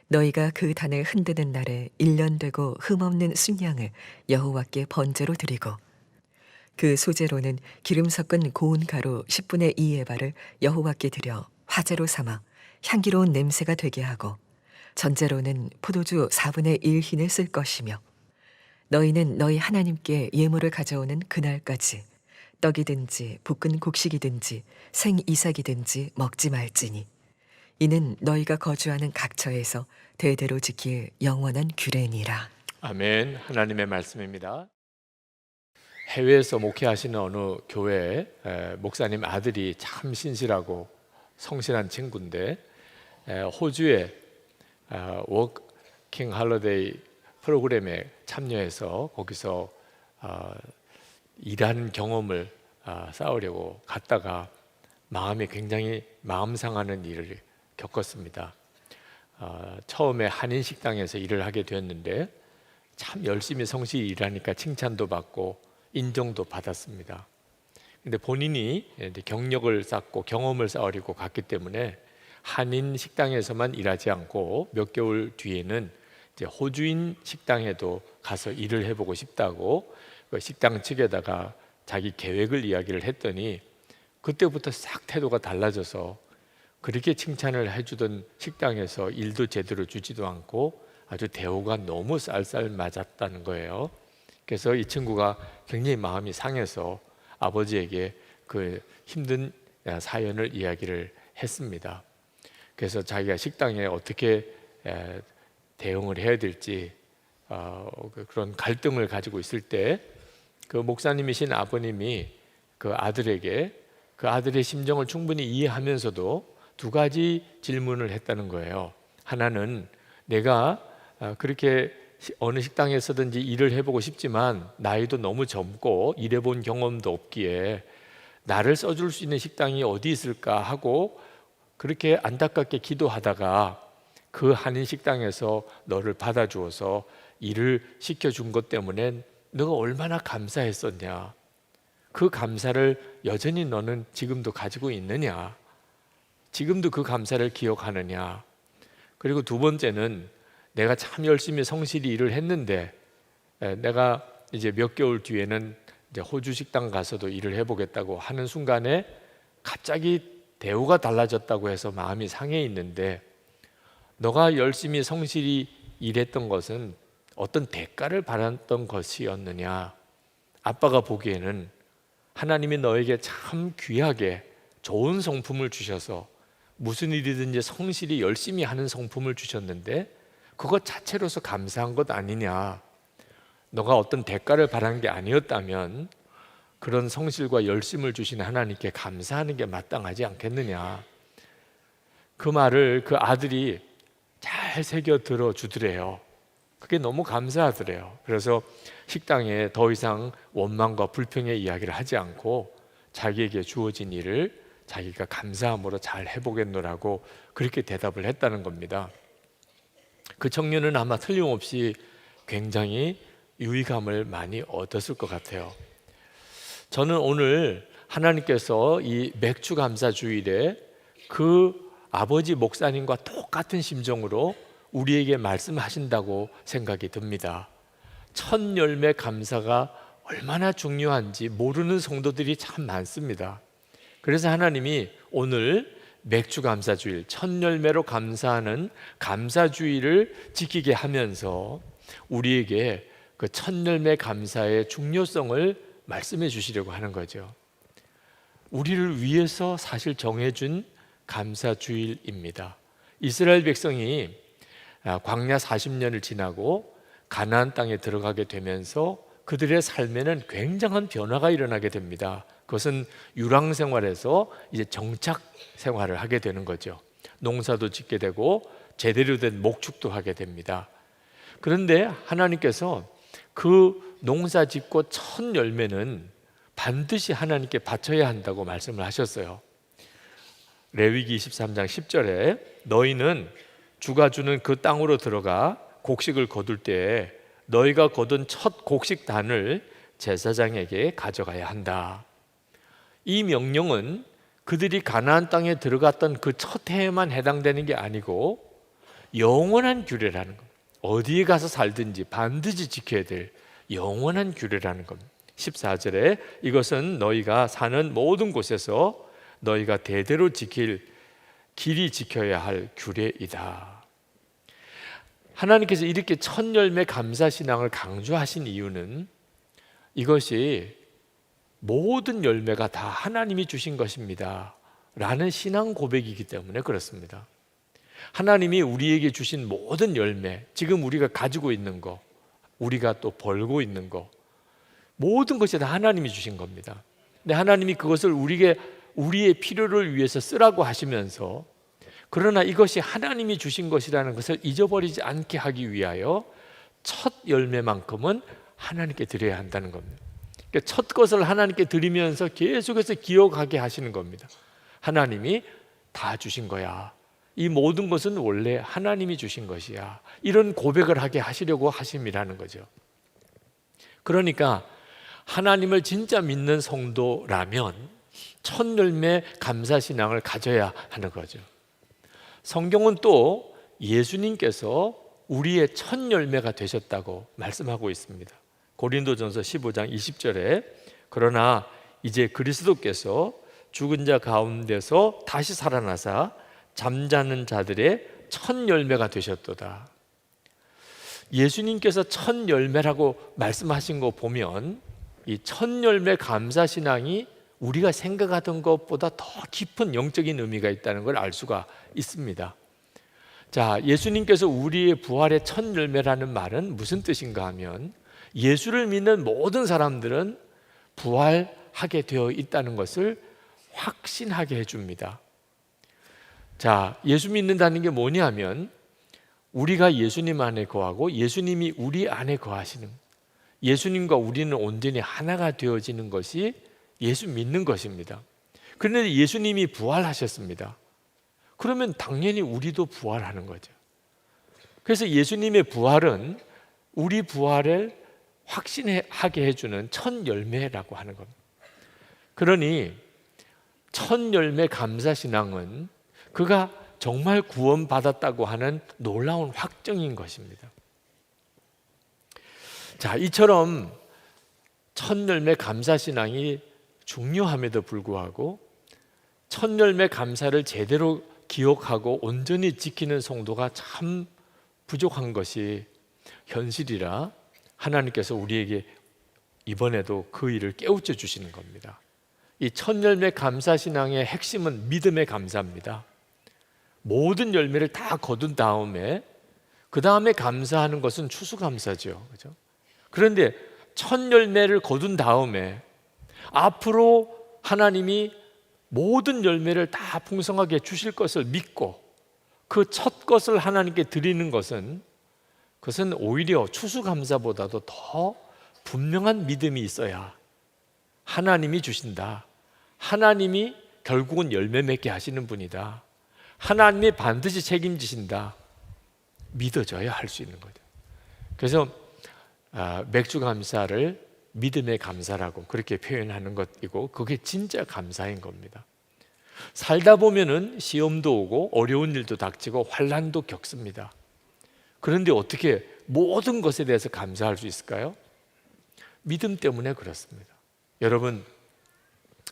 B: 너희가 그 단을 흔드는 날에 1년 되고 흠없는 순양을 여호와께 번제로 드리고 그 소제로는 기름 섞은 고운 가루 10분의 2에바를 여호와께 드려 화제로 삼아 향기로운 냄새가 되게 하고 전제로는 포도주 4분의 1 흰을 쓸 것이며 너희는 너희 하나님께 예물을 가져오는 그날까지 떡이든지 볶은 곡식이든지 생 이삭이든지 먹지 말지니 이는 너희가 거주하는 각처에서 대대로 지킬 영원한 규례니라.
C: 아멘. 하나님의 말씀입니다. 해외에서 목회하시는 어느 교회 목사님 아들이 참 신실하고 성실한 친구인데 호주에 워킹 할리데이 프로그램에 참여해서 거기서 일하는 경험을 쌓으려고 갔다가 마음이 굉장히 마음 상하는 일을 겪었습니다. 처음에 한인 식당에서 일을 하게 되었는데 참 열심히 성실히 일하니까 칭찬도 받고 인정도 받았습니다. 근데 본인이 이제 경력을 쌓고 경험을 쌓으려고 갔기 때문에 한인 식당에서만 일하지 않고 몇 개월 뒤에는 이제 호주인 식당에도 가서 일을 해보고 싶다고 그 식당 측에다가 자기 계획을 이야기를 했더니 그때부터 싹 태도가 달라져서 그렇게 칭찬을 해주던 식당에서 일도 제대로 주지도 않고 아주 대우가 너무 쌀쌀 맞았다는 거예요. 그래서 이 친구가 굉장히 마음이 상해서 아버지에게 그 힘든 사연을 이야기를 했습니다. 그래서 자기가 식당에 어떻게 대응을 해야 될지 그런 갈등을 가지고 있을 때 그 목사님이신 아버님이 그 아들에게 그 아들의 심정을 충분히 이해하면서도 두 가지 질문을 했다는 거예요. 하나는 내가 그렇게 어느 식당에서든지 일을 해보고 싶지만 나이도 너무 젊고 일해본 경험도 없기에 나를 써줄 수 있는 식당이 어디 있을까 하고 그렇게 안타깝게 기도하다가 그 한인 식당에서 너를 받아주어서 일을 시켜준 것 때문에 너가 얼마나 감사했었냐, 그 감사를 여전히 너는 지금도 가지고 있느냐, 지금도 그 감사를 기억하느냐. 그리고 두 번째는 내가 참 열심히 성실히 일을 했는데 내가 이제 몇 개월 뒤에는 이제 호주 식당 가서도 일을 해보겠다고 하는 순간에 갑자기 대우가 달라졌다고 해서 마음이 상해 있는데 너가 열심히 성실히 일했던 것은 어떤 대가를 바랐던 것이었느냐. 아빠가 보기에는 하나님이 너에게 참 귀하게 좋은 성품을 주셔서 무슨 일이든지 성실히 열심히 하는 성품을 주셨는데 그것 자체로서 감사한 것 아니냐. 너가 어떤 대가를 바란 게 아니었다면 그런 성실과 열심을 주신 하나님께 감사하는 게 마땅하지 않겠느냐. 그 말을 그 아들이 잘 새겨 들어주더래요. 그게 너무 감사하더래요. 그래서 식당에 더 이상 원망과 불평의 이야기를 하지 않고 자기에게 주어진 일을 자기가 감사함으로 잘 해보겠노라고 그렇게 대답을 했다는 겁니다. 그 청년은 아마 틀림없이 굉장히 유의감을 많이 얻었을 것 같아요. 저는 오늘 하나님께서 이 맥주 감사 주일에 그 아버지 목사님과 똑같은 심정으로 우리에게 말씀하신다고 생각이 듭니다. 첫 열매 감사가 얼마나 중요한지 모르는 성도들이 참 많습니다. 그래서 하나님이 오늘 맥주 감사주일, 첫 열매로 감사하는 감사주일을 지키게 하면서 우리에게 그 첫 열매 감사의 중요성을 말씀해 주시려고 하는 거죠. 우리를 위해서 사실 정해준 감사주일입니다. 이스라엘 백성이 광야 40년을 지나고 가나안 땅에 들어가게 되면서 그들의 삶에는 굉장한 변화가 일어나게 됩니다. 그것은 유랑 생활에서 이제 정착 생활을 하게 되는 거죠. 농사도 짓게 되고 제대로 된 목축도 하게 됩니다. 그런데 하나님께서 그 농사 짓고 첫 열매는 반드시 하나님께 바쳐야 한다고 말씀을 하셨어요. 레위기 23장 10절에 너희는 주가 주는 그 땅으로 들어가 곡식을 거둘 때에 너희가 거둔 첫 곡식단을 제사장에게 가져가야 한다. 이 명령은 그들이 가나안 땅에 들어갔던 그 첫 해에만 해당되는 게 아니고 영원한 규례라는 겁니다. 어디에 가서 살든지 반드시 지켜야 될 영원한 규례라는 겁니다. 14절에 이것은 너희가 사는 모든 곳에서 너희가 대대로 길이 지켜야 할 규례이다. 하나님께서 이렇게 첫 열매 감사 신앙을 강조하신 이유는 이것이 모든 열매가 다 하나님이 주신 것입니다 라는 신앙 고백이기 때문에 그렇습니다. 하나님이 우리에게 주신 모든 열매, 지금 우리가 가지고 있는 거, 우리가 또 벌고 있는 거, 모든 것이 다 하나님이 주신 겁니다. 근데 하나님이 그것을 우리의 필요를 위해서 쓰라고 하시면서, 그러나 이것이 하나님이 주신 것이라는 것을 잊어버리지 않게 하기 위하여 첫 열매만큼은 하나님께 드려야 한다는 겁니다. 그러니까 첫 것을 하나님께 드리면서 계속해서 기억하게 하시는 겁니다. 하나님이 다 주신 거야. 이 모든 것은 원래 하나님이 주신 것이야. 이런 고백을 하게 하시려고 하심이라는 거죠. 그러니까 하나님을 진짜 믿는 성도라면 첫 열매 감사신앙을 가져야 하는 거죠. 성경은 또 예수님께서 우리의 첫 열매가 되셨다고 말씀하고 있습니다. 고린도전서 15장 20절에 그러나 이제 그리스도께서 죽은 자 가운데서 다시 살아나사 잠자는 자들의 첫 열매가 되셨도다. 예수님께서 첫 열매라고 말씀하신 거 보면 이 첫 열매 감사신앙이 우리가 생각하던 것보다 더 깊은 영적인 의미가 있다는 걸 알 수가 있습니다. 자, 예수님께서 우리의 부활의 첫 열매라는 말은 무슨 뜻인가 하면 예수를 믿는 모든 사람들은 부활하게 되어 있다는 것을 확신하게 해줍니다. 자, 예수 믿는다는 게 뭐냐면 우리가 예수님 안에 거하고 예수님이 우리 안에 거하시는, 예수님과 우리는 온전히 하나가 되어지는 것이 예수 믿는 것입니다. 그런데 예수님이 부활하셨습니다. 그러면 당연히 우리도 부활하는 거죠. 그래서 예수님의 부활은 우리 부활을 확신하게 해주는 첫 열매라고 하는 겁니다. 그러니 첫 열매 감사신앙은 그가 정말 구원받았다고 하는 놀라운 확정인 것입니다. 자, 이처럼 첫 열매 감사신앙이 중요함에도 불구하고 첫 열매 감사를 제대로 기억하고 온전히 지키는 성도가 참 부족한 것이 현실이라 하나님께서 우리에게 이번에도 그 일을 깨우쳐 주시는 겁니다. 이 첫 열매 감사신앙의 핵심은 믿음의 감사입니다. 모든 열매를 다 거둔 다음에 그 다음에 감사하는 것은 추수감사죠. 그렇죠? 그런데 첫 열매를 거둔 다음에 앞으로 하나님이 모든 열매를 다 풍성하게 주실 것을 믿고 그 첫 것을 하나님께 드리는 것은 그것은 오히려 추수감사보다도 더 분명한 믿음이 있어야 하나님이 주신다. 하나님이 결국은 열매 맺게 하시는 분이다. 하나님이 반드시 책임지신다. 믿어져야 할 수 있는 거죠. 그래서 맥주 감사를 믿음의 감사라고 그렇게 표현하는 것이고 그게 진짜 감사인 겁니다. 살다 보면은 시험도 오고 어려운 일도 닥치고 환난도 겪습니다. 그런데 어떻게 모든 것에 대해서 감사할 수 있을까요? 믿음 때문에 그렇습니다. 여러분,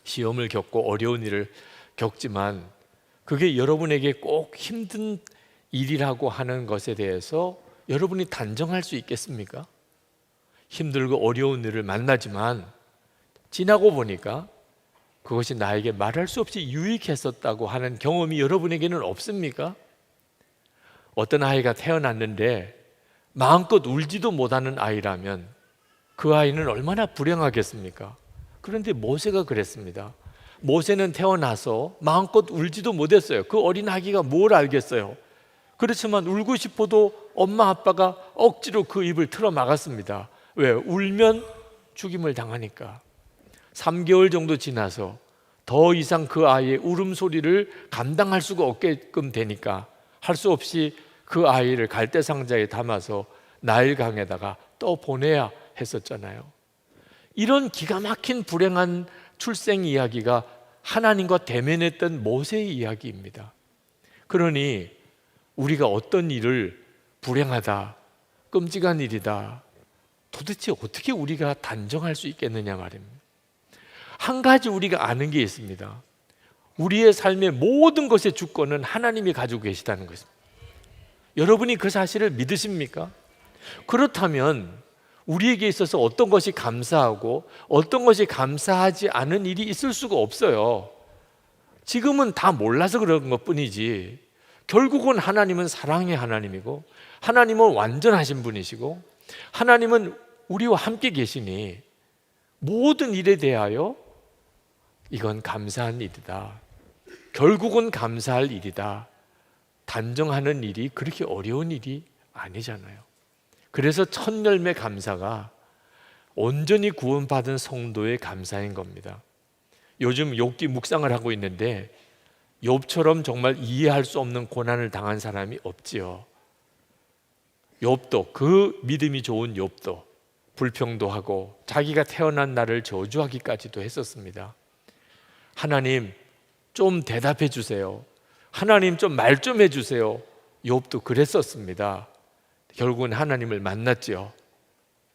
C: 시험을 겪고 어려운 일을 겪지만 그게 여러분에게 꼭 힘든 일이라고 하는 것에 대해서 여러분이 단정할 수 있겠습니까? 힘들고 어려운 일을 만나지만 지나고 보니까 그것이 나에게 말할 수 없이 유익했었다고 하는 경험이 여러분에게는 없습니까? 어떤 아이가 태어났는데 마음껏 울지도 못하는 아이라면 그 아이는 얼마나 불행하겠습니까? 그런데 모세가 그랬습니다. 모세는 태어나서 마음껏 울지도 못했어요. 그 어린 아기가 뭘 알겠어요? 그렇지만 울고 싶어도 엄마 아빠가 억지로 그 입을 틀어 막았습니다. 왜? 울면 죽임을 당하니까. 3개월 정도 지나서 더 이상 그 아이의 울음소리를 감당할 수가 없게끔 되니까 할 수 없이 그 아이를 갈대상자에 담아서 나일강에다가 또 보내야 했었잖아요. 이런 기가 막힌 불행한 출생 이야기가 하나님과 대면했던 모세의 이야기입니다. 그러니 우리가 어떤 일을 불행하다, 끔찍한 일이다, 도대체 어떻게 우리가 단정할 수 있겠느냐 말입니다. 한 가지 우리가 아는 게 있습니다. 우리의 삶의 모든 것의 주권은 하나님이 가지고 계시다는 것입니다. 여러분이 그 사실을 믿으십니까? 그렇다면 우리에게 있어서 어떤 것이 감사하고 어떤 것이 감사하지 않은 일이 있을 수가 없어요. 지금은 다 몰라서 그런 것뿐이지 결국은 하나님은 사랑의 하나님이고 하나님은 완전하신 분이시고 하나님은 우리와 함께 계시니 모든 일에 대하여 이건 감사한 일이다. 결국은 감사할 일이다. 단정하는 일이 그렇게 어려운 일이 아니잖아요. 그래서 첫 열매 감사가 온전히 구원받은 성도의 감사인 겁니다. 요즘 욥기 묵상을 하고 있는데 욥처럼 정말 이해할 수 없는 고난을 당한 사람이 없지요. 욥도, 그 믿음이 좋은 욥도 불평도 하고 자기가 태어난 날을 저주하기까지도 했었습니다. 하나님 좀 대답해 주세요. 하나님 좀 말 좀 해주세요. 욥도 그랬었습니다. 결국은 하나님을 만났죠.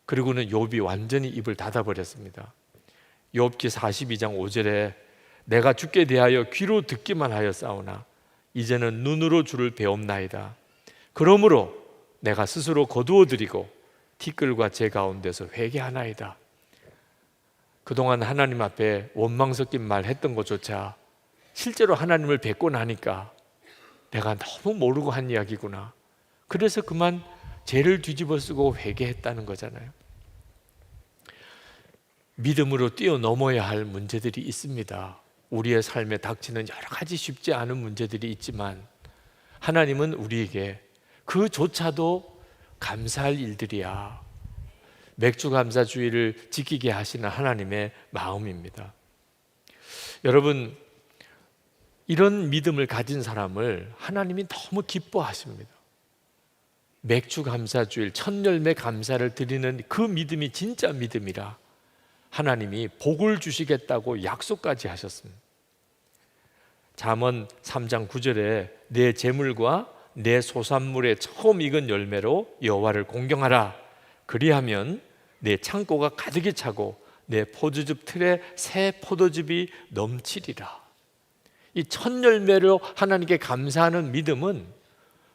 C: 그리고는 욥이 완전히 입을 닫아버렸습니다. 욥기 42장 5절에 내가 주께 대하여 귀로 듣기만 하였사오나 이제는 눈으로 주를 배옵나이다. 그러므로 내가 스스로 거두어드리고 티끌과 제 가운데서 회개하나이다. 그동안 하나님 앞에 원망 섞인 말 했던 것조차 실제로 하나님을 뵙고 나니까 내가 너무 모르고 한 이야기구나. 그래서 그만 죄를 뒤집어 쓰고 회개했다는 거잖아요. 믿음으로 뛰어넘어야 할 문제들이 있습니다. 우리의 삶에 닥치는 여러 가지 쉽지 않은 문제들이 있지만 하나님은 우리에게 그조차도 감사할 일들이야. 맥주 감사주의를 지키게 하시는 하나님의 마음입니다. 여러분, 이런 믿음을 가진 사람을 하나님이 너무 기뻐하십니다. 맥주 감사주일, 첫 열매 감사를 드리는 그 믿음이 진짜 믿음이라 하나님이 복을 주시겠다고 약속까지 하셨습니다. 잠언 3장 9절에 내 재물과 내 소산물의 처음 익은 열매로 여호와를 공경하라. 그리하면 내 창고가 가득히 차고 내 포도즙 틀에 새 포도즙이 넘치리라. 이 첫 열매로 하나님께 감사하는 믿음은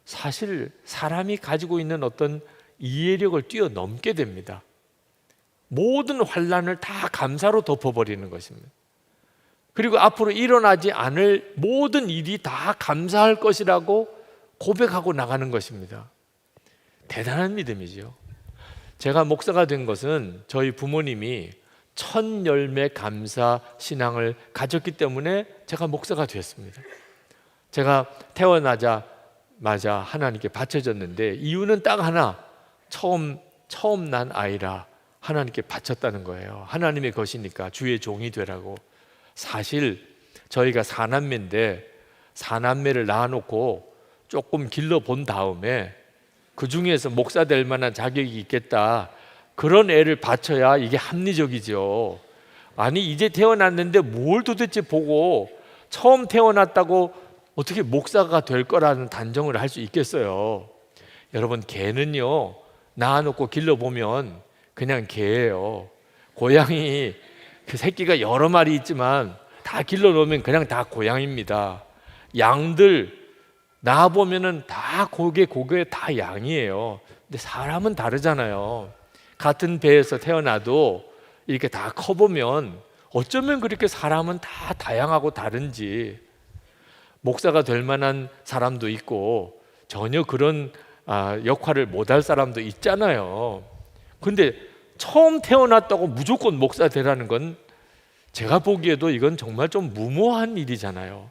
C: 사실 사람이 가지고 있는 어떤 이해력을 뛰어넘게 됩니다. 모든 환난을 다 감사로 덮어버리는 것입니다. 그리고 앞으로 일어나지 않을 모든 일이 다 감사할 것이라고 고백하고 나가는 것입니다. 대단한 믿음이죠. 제가 목사가 된 것은 저희 부모님이 첫 열매 감사 신앙을 가졌기 때문에 제가 목사가 되었습니다. 제가 태어나자마자 하나님께 바쳐졌는데 이유는 딱 하나, 처음 난 아이라 하나님께 바쳤다는 거예요. 하나님의 것이니까 주의 종이 되라고. 사실 저희가 4남매인데 4남매를 낳아놓고 조금 길러본 다음에 그 중에서 목사 될 만한 자격이 있겠다, 그런 애를 바쳐야 이게 합리적이죠. 아니 이제 태어났는데 뭘 도대체 보고 처음 태어났다고 어떻게 목사가 될 거라는 단정을 할 수 있겠어요. 여러분, 개는요 낳아놓고 길러보면 그냥 개예요. 고양이 그 새끼가 여러 마리 있지만 다 길러놓으면 그냥 다 고양이입니다. 양들 낳아보면은 다 고개 다 양이에요. 근데 사람은 다르잖아요. 같은 배에서 태어나도 이렇게 다 커보면 어쩌면 그렇게 사람은 다 다양하고 다른지. 목사가 될 만한 사람도 있고 전혀 그런 역할을 못할 사람도 있잖아요. 근데 처음 태어났다고 무조건 목사 되라는 건 제가 보기에도 이건 정말 좀 무모한 일이잖아요.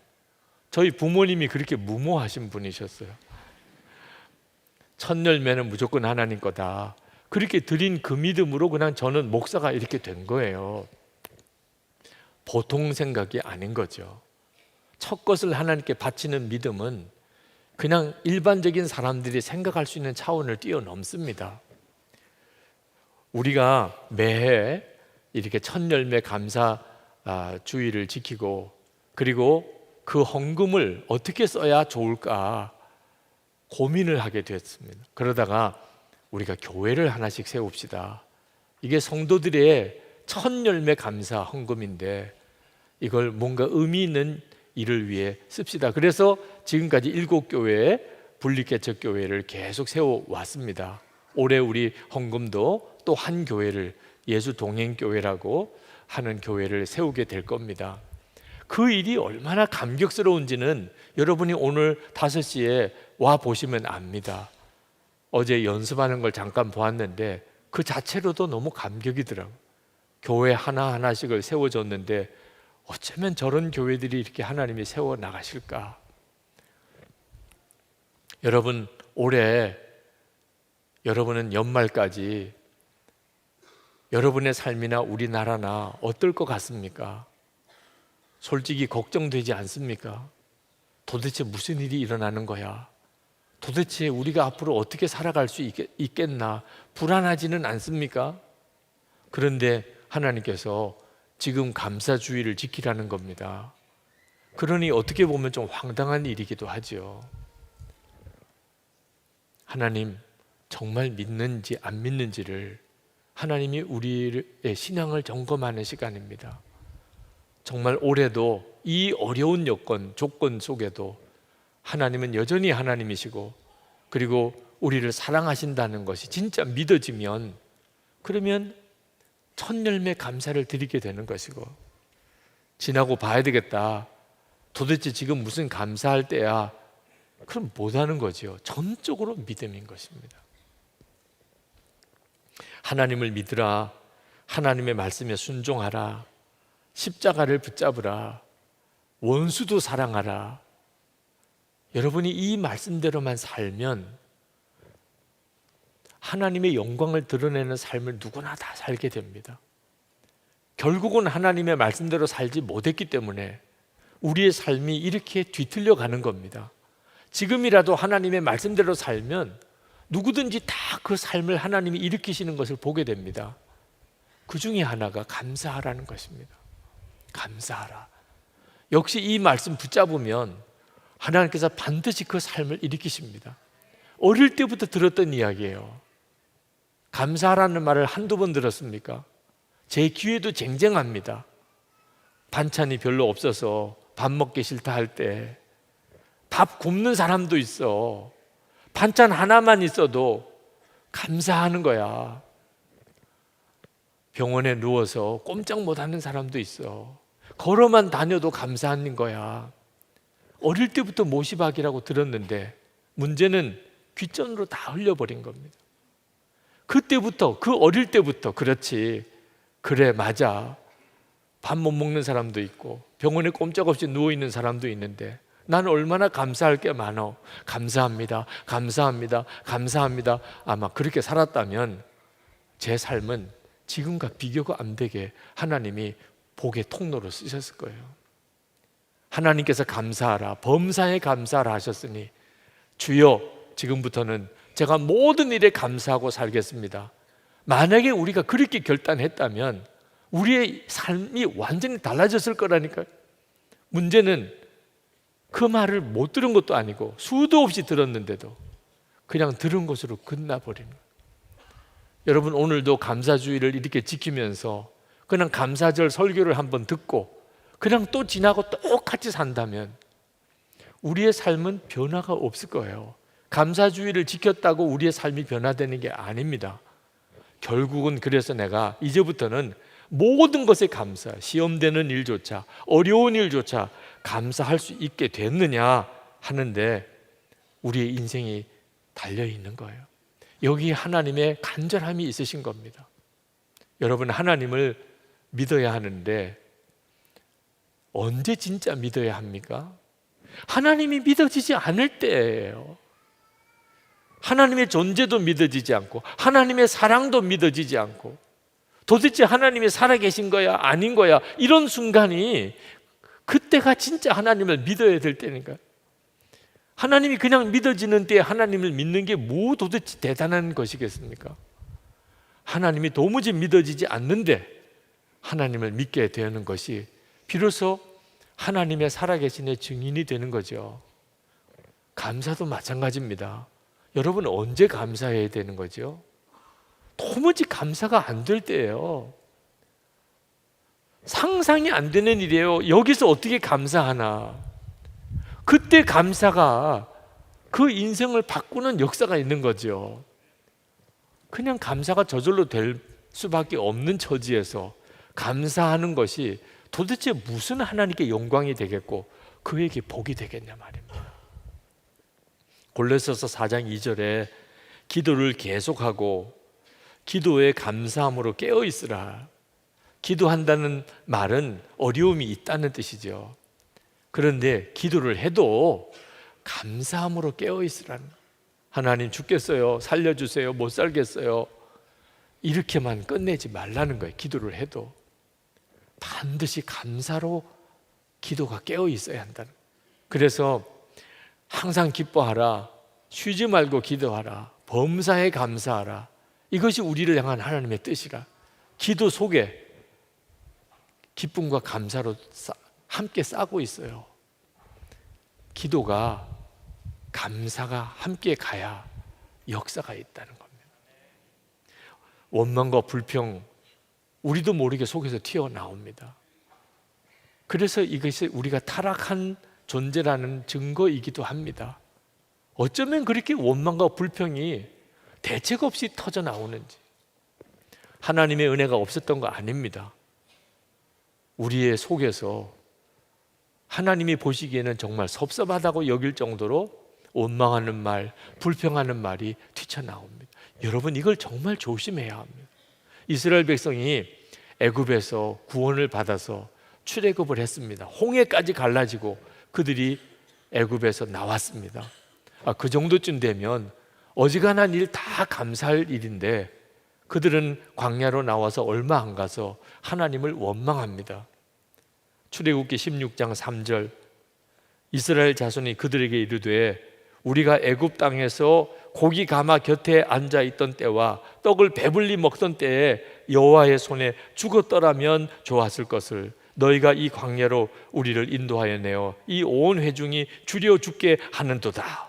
C: 저희 부모님이 그렇게 무모하신 분이셨어요. 첫 열매는 무조건 하나님 거다. 그렇게 드린 그 믿음으로 그냥 저는 목사가 이렇게 된 거예요. 보통 생각이 아닌 거죠. 첫 것을 하나님께 바치는 믿음은 그냥 일반적인 사람들이 생각할 수 있는 차원을 뛰어넘습니다. 우리가 매해 이렇게 첫 열매 감사 주의를 지키고 그리고 그 헌금을 어떻게 써야 좋을까 고민을 하게 됐습니다. 그러다가 우리가 교회를 하나씩 세웁시다. 이게 성도들의 첫 열매 감사 헌금인데 이걸 뭔가 의미 있는 일을 위해 씁시다. 그래서 지금까지 7교회의 분리개척교회를 계속 세워왔습니다. 올해 우리 헌금도 또 한 교회를 예수동행교회라고 하는 교회를 세우게 될 겁니다. 그 일이 얼마나 감격스러운지는 여러분이 오늘 5시에 와 보시면 압니다. 어제 연습하는 걸 잠깐 보았는데 그 자체로도 너무 감격이더라고요. 교회 하나하나씩을 세워줬는데 어쩌면 저런 교회들이 이렇게 하나님이 세워 나가실까? 여러분, 올해 여러분은 연말까지 여러분의 삶이나 우리나라나 어떨 것 같습니까? 솔직히 걱정되지 않습니까? 도대체 무슨 일이 일어나는 거야? 도대체 우리가 앞으로 어떻게 살아갈 수 있겠나? 불안하지는 않습니까? 그런데 하나님께서 지금 감사주의를 지키라는 겁니다. 그러니 어떻게 보면 좀 황당한 일이기도 하죠. 하나님 정말 믿는지 안 믿는지를 하나님이 우리의 신앙을 점검하는 시간입니다. 정말 올해도 이 어려운 조건 속에도 하나님은 여전히 하나님이시고, 그리고 우리를 사랑하신다는 것이 진짜 믿어지면, 그러면 첫 열매 감사를 드리게 되는 것이고, 지나고 봐야 되겠다, 도대체 지금 무슨 감사할 때야, 그럼 못하는 거죠. 전적으로 믿음인 것입니다. 하나님을 믿으라, 하나님의 말씀에 순종하라, 십자가를 붙잡으라, 원수도 사랑하라. 여러분이 이 말씀대로만 살면 하나님의 영광을 드러내는 삶을 누구나 다 살게 됩니다. 결국은 하나님의 말씀대로 살지 못했기 때문에 우리의 삶이 이렇게 뒤틀려 가는 겁니다. 지금이라도 하나님의 말씀대로 살면 누구든지 다 그 삶을 하나님이 일으키시는 것을 보게 됩니다. 그 중에 하나가 감사하라는 것입니다. 감사하라. 역시 이 말씀 붙잡으면 하나님께서 반드시 그 삶을 일으키십니다. 어릴 때부터 들었던 이야기예요. 감사하라는 말을 한두 번 들었습니까? 제 귀에도 쟁쟁합니다. 반찬이 별로 없어서 밥 먹기 싫다 할 때 밥 굶는 사람도 있어. 반찬 하나만 있어도 감사하는 거야. 병원에 누워서 꼼짝 못하는 사람도 있어. 걸어만 다녀도 감사하는 거야. 어릴 때부터 모시박이라고 들었는데 문제는 귓전으로 다 흘려버린 겁니다. 그때부터, 그 어릴 때부터, 그렇지, 그래, 맞아, 밥 못 먹는 사람도 있고 병원에 꼼짝없이 누워있는 사람도 있는데 나는 얼마나 감사할 게 많어. 감사합니다, 감사합니다, 감사합니다. 아마 그렇게 살았다면 제 삶은 지금과 비교가 안 되게 하나님이 복의 통로로 쓰셨을 거예요. 하나님께서 감사하라, 범사에 감사하라 하셨으니 주여, 지금부터는 제가 모든 일에 감사하고 살겠습니다. 만약에 우리가 그렇게 결단했다면 우리의 삶이 완전히 달라졌을 거라니까요. 문제는 그 말을 못 들은 것도 아니고 수도 없이 들었는데도 그냥 들은 것으로 끝나버리는 거예요. 여러분, 오늘도 감사주의를 이렇게 지키면서 그냥 감사절 설교를 한번 듣고 그냥 또 지나고 똑같이 산다면 우리의 삶은 변화가 없을 거예요. 감사주의를 지켰다고 우리의 삶이 변화되는 게 아닙니다. 결국은 그래서 내가 이제부터는 모든 것에 감사, 시험되는 일조차, 어려운 일조차 감사할 수 있게 됐느냐 하는데 우리의 인생이 달려있는 거예요. 여기 하나님의 간절함이 있으신 겁니다. 여러분, 하나님을 믿어야 하는데 언제 진짜 믿어야 합니까? 하나님이 믿어지지 않을 때예요. 하나님의 존재도 믿어지지 않고 하나님의 사랑도 믿어지지 않고 도대체 하나님이 살아계신 거야 아닌 거야, 이런 순간이 그때가 진짜 하나님을 믿어야 될 때니까. 하나님이 그냥 믿어지는 때에 하나님을 믿는 게 뭐 도대체 대단한 것이겠습니까? 하나님이 도무지 믿어지지 않는데 하나님을 믿게 되는 것이 비로소 하나님의 살아계신의 증인이 되는 거죠. 감사도 마찬가지입니다. 여러분, 언제 감사해야 되는 거죠? 도무지 감사가 안 될 때예요. 상상이 안 되는 일이에요. 여기서 어떻게 감사하나? 그때 감사가 그 인생을 바꾸는 역사가 있는 거죠. 그냥 감사가 저절로 될 수밖에 없는 처지에서 감사하는 것이 도대체 무슨 하나님께 영광이 되겠고 그에게 복이 되겠냐 말입니다. 골로새서 4장 2절에 기도를 계속하고 기도에 감사함으로 깨어 있으라. 기도한다는 말은 어려움이 있다는 뜻이죠. 그런데 기도를 해도 감사함으로 깨어있으라는, 하나님 죽겠어요, 살려주세요, 못 살겠어요, 이렇게만 끝내지 말라는 거예요. 기도를 해도 반드시 감사로 기도가 깨어있어야 한다는 거예요. 그래서 항상 기뻐하라, 쉬지 말고 기도하라, 범사에 감사하라, 이것이 우리를 향한 하나님의 뜻이라. 기도 속에 기쁨과 감사로 함께 싸고 있어요. 기도가, 감사가 함께 가야 역사가 있다는 겁니다. 원망과 불평, 우리도 모르게 속에서 튀어나옵니다. 그래서 이것이 우리가 타락한 존재라는 증거이기도 합니다. 어쩌면 그렇게 원망과 불평이 대책 없이 터져 나오는지. 하나님의 은혜가 없었던 거 아닙니다. 우리의 속에서 하나님이 보시기에는 정말 섭섭하다고 여길 정도로 원망하는 말, 불평하는 말이 튀쳐나옵니다. 여러분, 이걸 정말 조심해야 합니다. 이스라엘 백성이 애굽에서 구원을 받아서 출애굽을 했습니다. 홍해까지 갈라지고 그들이 애굽에서 나왔습니다. 그 정도쯤 되면 어지간한 일 다 감사할 일인데 그들은 광야로 나와서 얼마 안 가서 하나님을 원망합니다. 출애굽기 16장 3절, 이스라엘 자손이 그들에게 이르되 우리가 애굽 땅에서 고기 가마 곁에 앉아 있던 때와 떡을 배불리 먹던 때에 여호와의 손에 죽었더라면 좋았을 것을 너희가 이 광야로 우리를 인도하여 내어 이 온 회중이 주려 죽게 하는도다.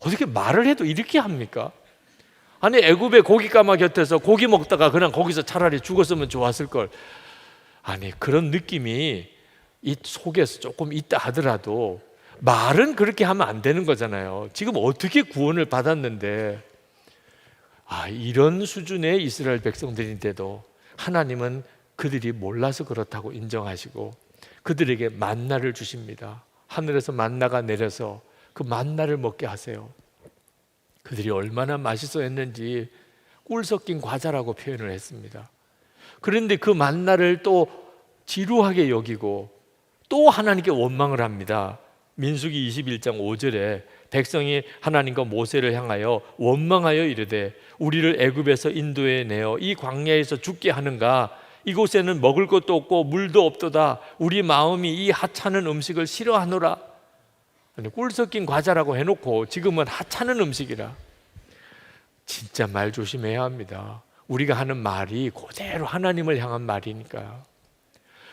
C: 어떻게 말을 해도 이렇게 합니까? 아니, 애굽의 고기 가마 곁에서 고기 먹다가 그냥 거기서 차라리 죽었으면 좋았을 걸. 아니, 그런 느낌이 이 속에서 조금 있다 하더라도 말은 그렇게 하면 안 되는 거잖아요. 지금 어떻게 구원을 받았는데. 이런 수준의 이스라엘 백성들인데도 하나님은 그들이 몰라서 그렇다고 인정하시고 그들에게 만나를 주십니다. 하늘에서 만나가 내려서 그 만나를 먹게 하세요. 그들이 얼마나 맛있어 했는지 꿀 섞인 과자라고 표현을 했습니다. 그런데 그 만나를 또 지루하게 여기고 또 하나님께 원망을 합니다. 민수기 21장 5절에 백성이 하나님과 모세를 향하여 원망하여 이르되 우리를 애굽에서 인도해 내어 이 광야에서 죽게 하는가? 이곳에는 먹을 것도 없고 물도 없도다. 우리 마음이 이 하찮은 음식을 싫어하노라. 꿀 섞인 과자라고 해놓고 지금은 하찮은 음식이라. 진짜 말 조심해야 합니다. 우리가 하는 말이 그대로 하나님을 향한 말이니까요.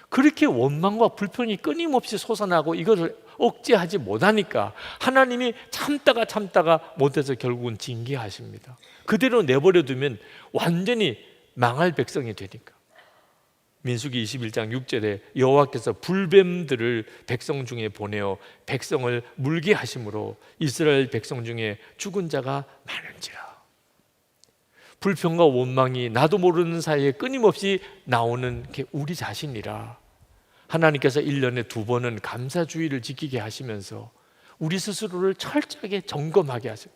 C: 그렇게 원망과 불평이 끊임없이 솟아나고 이것을 억제하지 못하니까 하나님이 참다가 못해서 결국은 징계하십니다. 그대로 내버려두면 완전히 망할 백성이 되니까. 민수기 21장 6절에 여호와께서 불뱀들을 백성 중에 보내어 백성을 물게 하심으로 이스라엘 백성 중에 죽은 자가 많은지라. 불평과 원망이 나도 모르는 사이에 끊임없이 나오는 게 우리 자신이라. 하나님께서 1년에 2번은 감사주의를 지키게 하시면서 우리 스스로를 철저하게 점검하게 하시고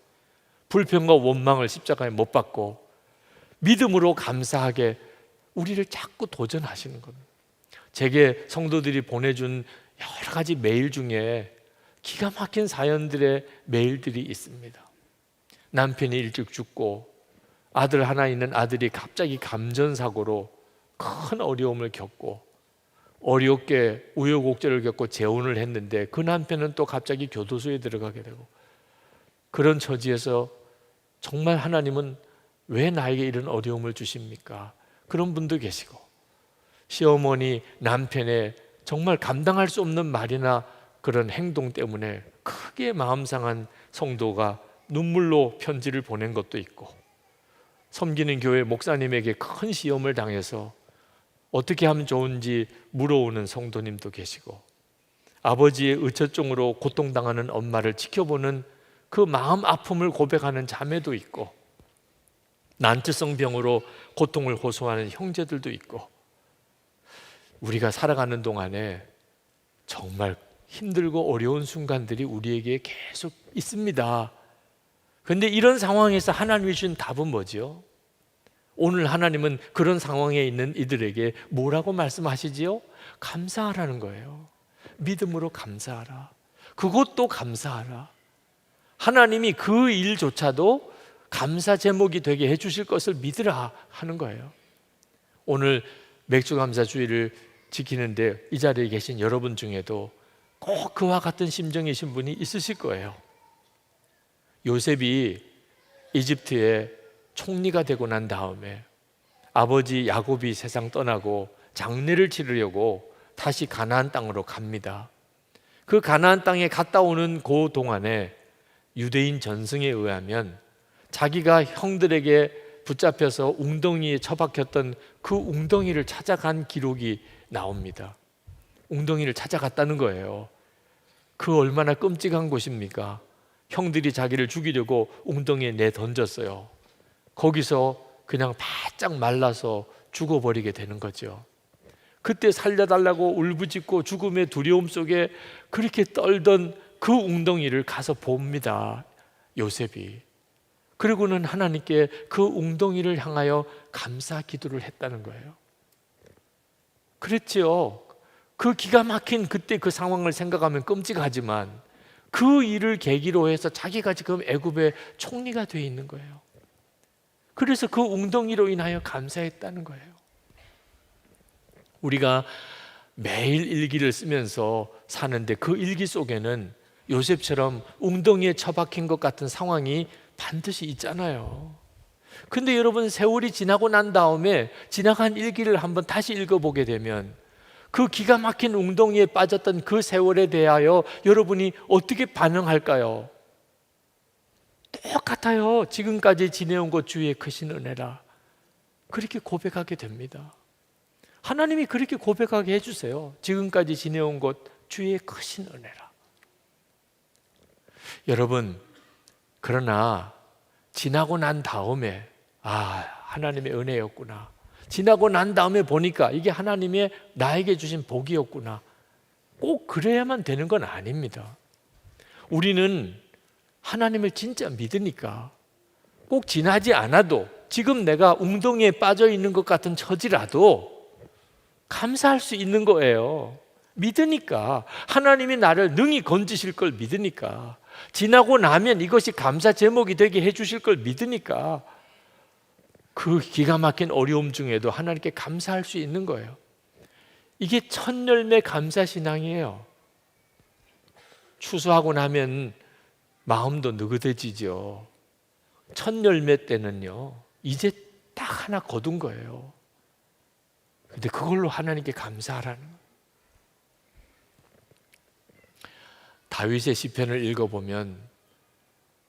C: 불평과 원망을 십자가에 못 박고 믿음으로 감사하게 우리를 자꾸 도전하시는 겁니다. 제게 성도들이 보내준 여러 가지 메일 중에 기가 막힌 사연들의 메일들이 있습니다. 남편이 일찍 죽고 아들 하나 있는 아들이 갑자기 감전사고로 큰 어려움을 겪고 어렵게 우여곡절을 겪고 재혼을 했는데 그 남편은 또 갑자기 교도소에 들어가게 되고 그런 처지에서 정말 하나님은 왜 나에게 이런 어려움을 주십니까? 그런 분도 계시고 시어머니 남편의 정말 감당할 수 없는 말이나 그런 행동 때문에 크게 마음 상한 성도가 눈물로 편지를 보낸 것도 있고 섬기는 교회 목사님에게 큰 시험을 당해서 어떻게 하면 좋은지 물어오는 성도님도 계시고 아버지의 의처증으로 고통당하는 엄마를 지켜보는 그 마음 아픔을 고백하는 자매도 있고 난치성 병으로 고통을 호소하는 형제들도 있고 우리가 살아가는 동안에 정말 힘들고 어려운 순간들이 우리에게 계속 있습니다. 그런데 이런 상황에서 하나님이 주신 답은 뭐죠? 오늘 하나님은 그런 상황에 있는 이들에게 뭐라고 말씀하시지요? 감사하라는 거예요. 믿음으로 감사하라. 그것도 감사하라. 하나님이 그 일조차도 감사 제목이 되게 해주실 것을 믿으라 하는 거예요. 오늘 맥주감사주의를 지키는데 이 자리에 계신 여러분 중에도 꼭 그와 같은 심정이신 분이 있으실 거예요. 요셉이 이집트의 총리가 되고 난 다음에 아버지 야곱이 세상 떠나고 장례를 치르려고 다시 가나안 땅으로 갑니다. 그 가나안 땅에 갔다 오는 그 동안에 유대인 전승에 의하면 자기가 형들에게 붙잡혀서 웅덩이에 처박혔던 그 웅덩이를 찾아간 기록이 나옵니다. 웅덩이를 찾아갔다는 거예요. 그 얼마나 끔찍한 곳입니까? 형들이 자기를 죽이려고 웅덩이에 내던졌어요. 거기서 그냥 바짝 말라서 죽어버리게 되는 거죠. 그때 살려달라고 울부짖고 죽음의 두려움 속에 그렇게 떨던 그 웅덩이를 가서 봅니다, 요셉이. 그리고는 하나님께 그 웅덩이를 향하여 감사 기도를 했다는 거예요. 그랬지요. 그 기가 막힌 그때 그 상황을 생각하면 끔찍하지만 그 일을 계기로 해서 자기가 지금 애굽의 총리가 되어 있는 거예요. 그래서 그 웅덩이로 인하여 감사했다는 거예요. 우리가 매일 일기를 쓰면서 사는데 그 일기 속에는 요셉처럼 웅덩이에 처박힌 것 같은 상황이 반드시 있잖아요. 근데 여러분, 세월이 지나고 난 다음에 지나간 일기를 한번 다시 읽어보게 되면 그 기가 막힌 웅덩이에 빠졌던 그 세월에 대하여 여러분이 어떻게 반응할까요? 똑같아요. 지금까지 지내온 것 주의 크신 은혜라. 그렇게 고백하게 됩니다. 하나님이 그렇게 고백하게 해주세요. 지금까지 지내온 것 주의 크신 은혜라. 여러분, 그러나 지나고 난 다음에 하나님의 은혜였구나. 지나고 난 다음에 보니까 이게 하나님의 나에게 주신 복이었구나. 꼭 그래야만 되는 건 아닙니다. 우리는 하나님을 진짜 믿으니까 꼭 지나지 않아도 지금 내가 웅덩이에 빠져 있는 것 같은 처지라도 감사할 수 있는 거예요. 믿으니까, 하나님이 나를 능히 건지실 걸 믿으니까, 지나고 나면 이것이 감사 제목이 되게 해주실 걸 믿으니까 그 기가 막힌 어려움 중에도 하나님께 감사할 수 있는 거예요. 이게 첫 열매 감사 신앙이에요. 추수하고 나면 마음도 느긋해지죠. 첫 열매 때는요, 이제 딱 하나 거둔 거예요. 근데 그걸로 하나님께 감사하라는 거예요. 다윗의 시편을 읽어보면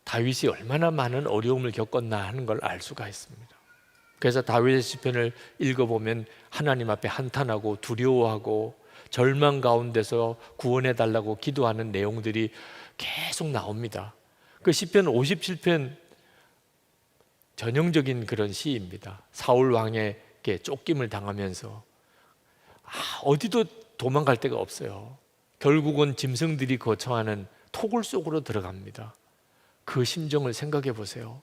C: 다윗이 얼마나 많은 어려움을 겪었나 하는 걸 알 수가 있습니다. 그래서 다윗의 시편을 읽어보면 하나님 앞에 한탄하고 두려워하고 절망 가운데서 구원해 달라고 기도하는 내용들이 계속 나옵니다. 그 시편 57편 전형적인 그런 시입니다. 사울 왕에게 쫓김을 당하면서 어디도 도망갈 데가 없어요. 결국은 짐승들이 거처하는 토굴 속으로 들어갑니다. 그 심정을 생각해 보세요.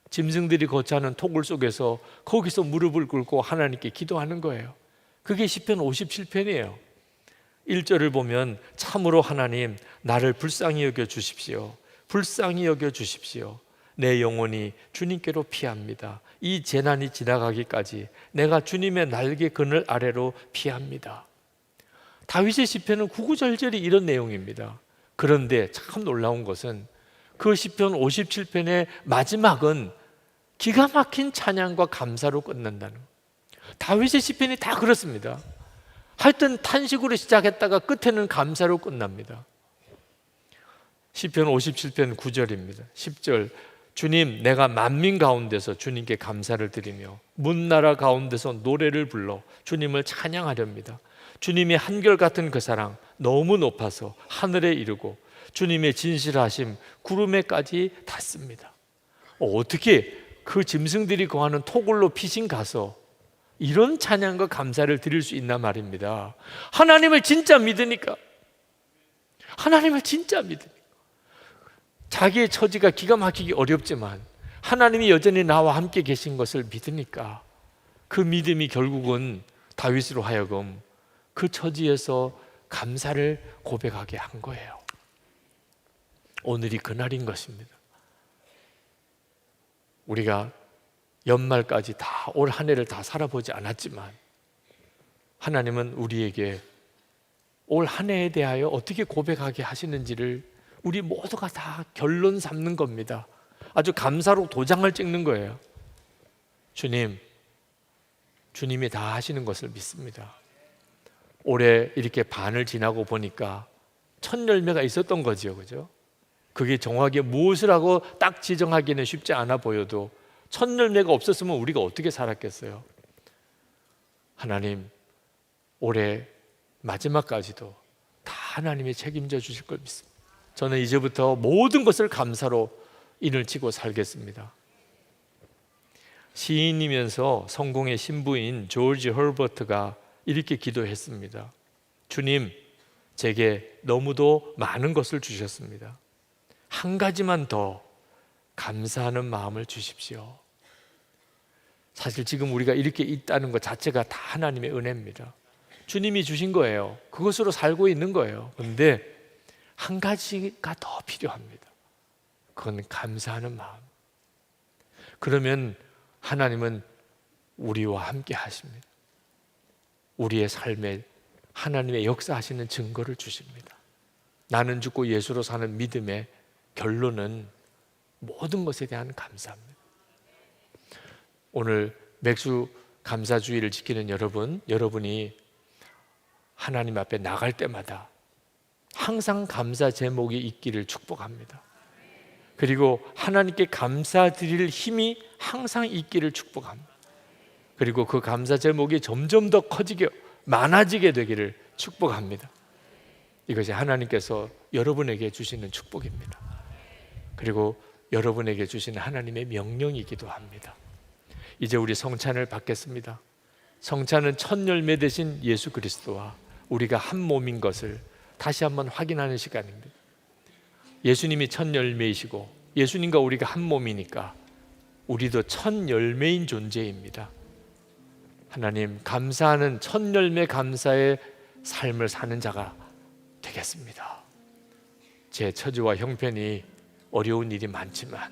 C: 짐승들이 거처하는 토굴 속에서 거기서 무릎을 꿇고 하나님께 기도하는 거예요. 그게 시편 57편이에요. 1절을 보면 참으로 하나님 나를 불쌍히 여겨 주십시오. 불쌍히 여겨 주십시오. 내 영혼이 주님께로 피합니다. 이 재난이 지나가기까지 내가 주님의 날개 그늘 아래로 피합니다. 다윗의 시편은 구구절절이 이런 내용입니다. 그런데 참 놀라운 것은 그 시편 57편의 마지막은 기가 막힌 찬양과 감사로 끝난다는 거예요. 다윗의 시편이 다 그렇습니다. 하여튼 탄식으로 시작했다가 끝에는 감사로 끝납니다. 시편 57편 9절입니다. 10절 주님 내가 만민 가운데서 주님께 감사를 드리며 문나라 가운데서 노래를 불러 주님을 찬양하렵니다. 주님의 한결같은 그 사랑 너무 높아서 하늘에 이르고 주님의 진실하심 구름에까지 닿습니다. 어떻게 그 짐승들이 거하는 토굴로 피신 가서 이런 찬양과 감사를 드릴 수 있나 말입니다. 하나님을 진짜 믿으니까, 하나님을 진짜 믿으니까. 자기의 처지가 기가 막히기 어렵지만 하나님이 여전히 나와 함께 계신 것을 믿으니까 그 믿음이 결국은 다윗으로 하여금 그 처지에서 감사를 고백하게 한 거예요. 오늘이 그날인 것입니다. 우리가 연말까지 다 올 한 해를 다 살아보지 않았지만 하나님은 우리에게 올 한 해에 대하여 어떻게 고백하게 하시는지를 우리 모두가 다 결론 삼는 겁니다. 아주 감사로 도장을 찍는 거예요. 주님이 다 하시는 것을 믿습니다. 올해 이렇게 반을 지나고 보니까 첫 열매가 있었던 거지요, 그죠? 그게 정확하게 무엇을 하고 딱 지정하기는 쉽지 않아 보여도 첫 열매가 없었으면 우리가 어떻게 살았겠어요? 하나님, 올해 마지막까지도 다 하나님이 책임져 주실 걸 믿습니다. 저는 이제부터 모든 것을 감사로 인을 치고 살겠습니다. 시인이면서 성공의 신부인 조지 헐버트가 이렇게 기도했습니다. 주님, 제게 너무도 많은 것을 주셨습니다. 한 가지만 더 감사하는 마음을 주십시오. 사실 지금 우리가 이렇게 있다는 것 자체가 다 하나님의 은혜입니다. 주님이 주신 거예요. 그것으로 살고 있는 거예요. 그런데 한 가지가 더 필요합니다. 그건 감사하는 마음. 그러면 하나님은 우리와 함께 하십니다. 우리의 삶에 하나님의 역사하시는 증거를 주십니다. 나는 죽고 예수로 사는 믿음의 결론은 모든 것에 대한 감사입니다. 오늘 맥주 감사주의를 지키는 여러분이 하나님 앞에 나갈 때마다 항상 감사 제목이 있기를 축복합니다. 그리고 하나님께 감사드릴 힘이 항상 있기를 축복합니다. 그리고 그 감사 제목이 점점 더 커지게 많아지게 되기를 축복합니다. 이것이 하나님께서 여러분에게 주시는 축복입니다. 그리고 여러분에게 주시는 하나님의 명령이기도 합니다. 이제 우리 성찬을 받겠습니다. 성찬은 첫 열매 되신 예수 그리스도와 우리가 한 몸인 것을 다시 한번 확인하는 시간입니다. 예수님이 첫 열매이시고 예수님과 우리가 한 몸이니까 우리도 첫 열매인 존재입니다. 하나님, 감사하는 첫 열매 감사의 삶을 사는 자가 되겠습니다. 제 처지와 형편이 어려운 일이 많지만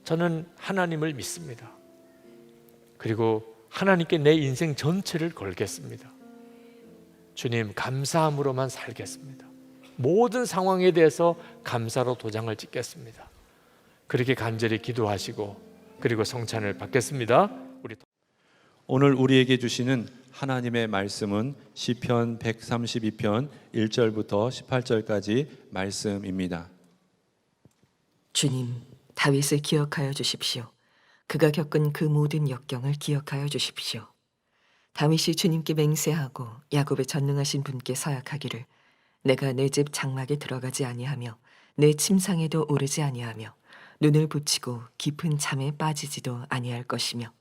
C: 저는 하나님을 믿습니다. 그리고 하나님께 내 인생 전체를 걸겠습니다. 주님, 감사함으로만 살겠습니다. 모든 상황에 대해서 감사로 도장을 찍겠습니다. 그렇게 간절히 기도하시고 그리고 성찬을 받겠습니다.
A: 오늘 우리에게 주시는 하나님의 말씀은 시편 132편 1절부터 18절까지 말씀입니다.
B: 주님, 다윗을 기억하여 주십시오. 그가 겪은 그 모든 역경을 기억하여 주십시오. 다윗이 주님께 맹세하고 야곱의 전능하신 분께 서약하기를 내가 내 집 장막에 들어가지 아니하며 내 침상에도 오르지 아니하며 눈을 붙이고 깊은 잠에 빠지지도 아니할 것이며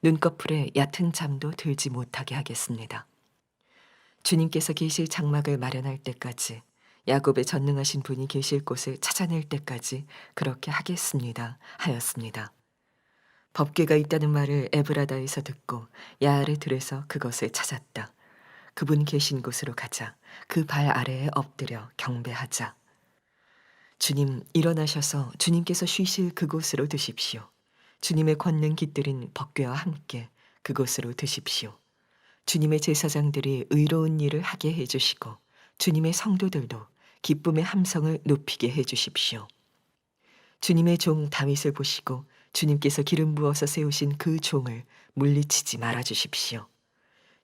B: 눈꺼풀에 얕은 잠도 들지 못하게 하겠습니다. 주님께서 계실 장막을 마련할 때까지 야곱의 전능하신 분이 계실 곳을 찾아낼 때까지 그렇게 하겠습니다 하였습니다. 법궤가 있다는 말을 에브라다에서 듣고 야알의 들에서 그것을 찾았다. 그분 계신 곳으로 가자. 그 발 아래에 엎드려 경배하자. 주님, 일어나셔서 주님께서 쉬실 그곳으로 드십시오. 주님의 권능 깃들인 법궤와 함께 그곳으로 드십시오. 주님의 제사장들이 의로운 일을 하게 해주시고 주님의 성도들도 기쁨의 함성을 높이게 해주십시오. 주님의 종 다윗을 보시고 주님께서 기름 부어서 세우신 그 종을 물리치지 말아주십시오.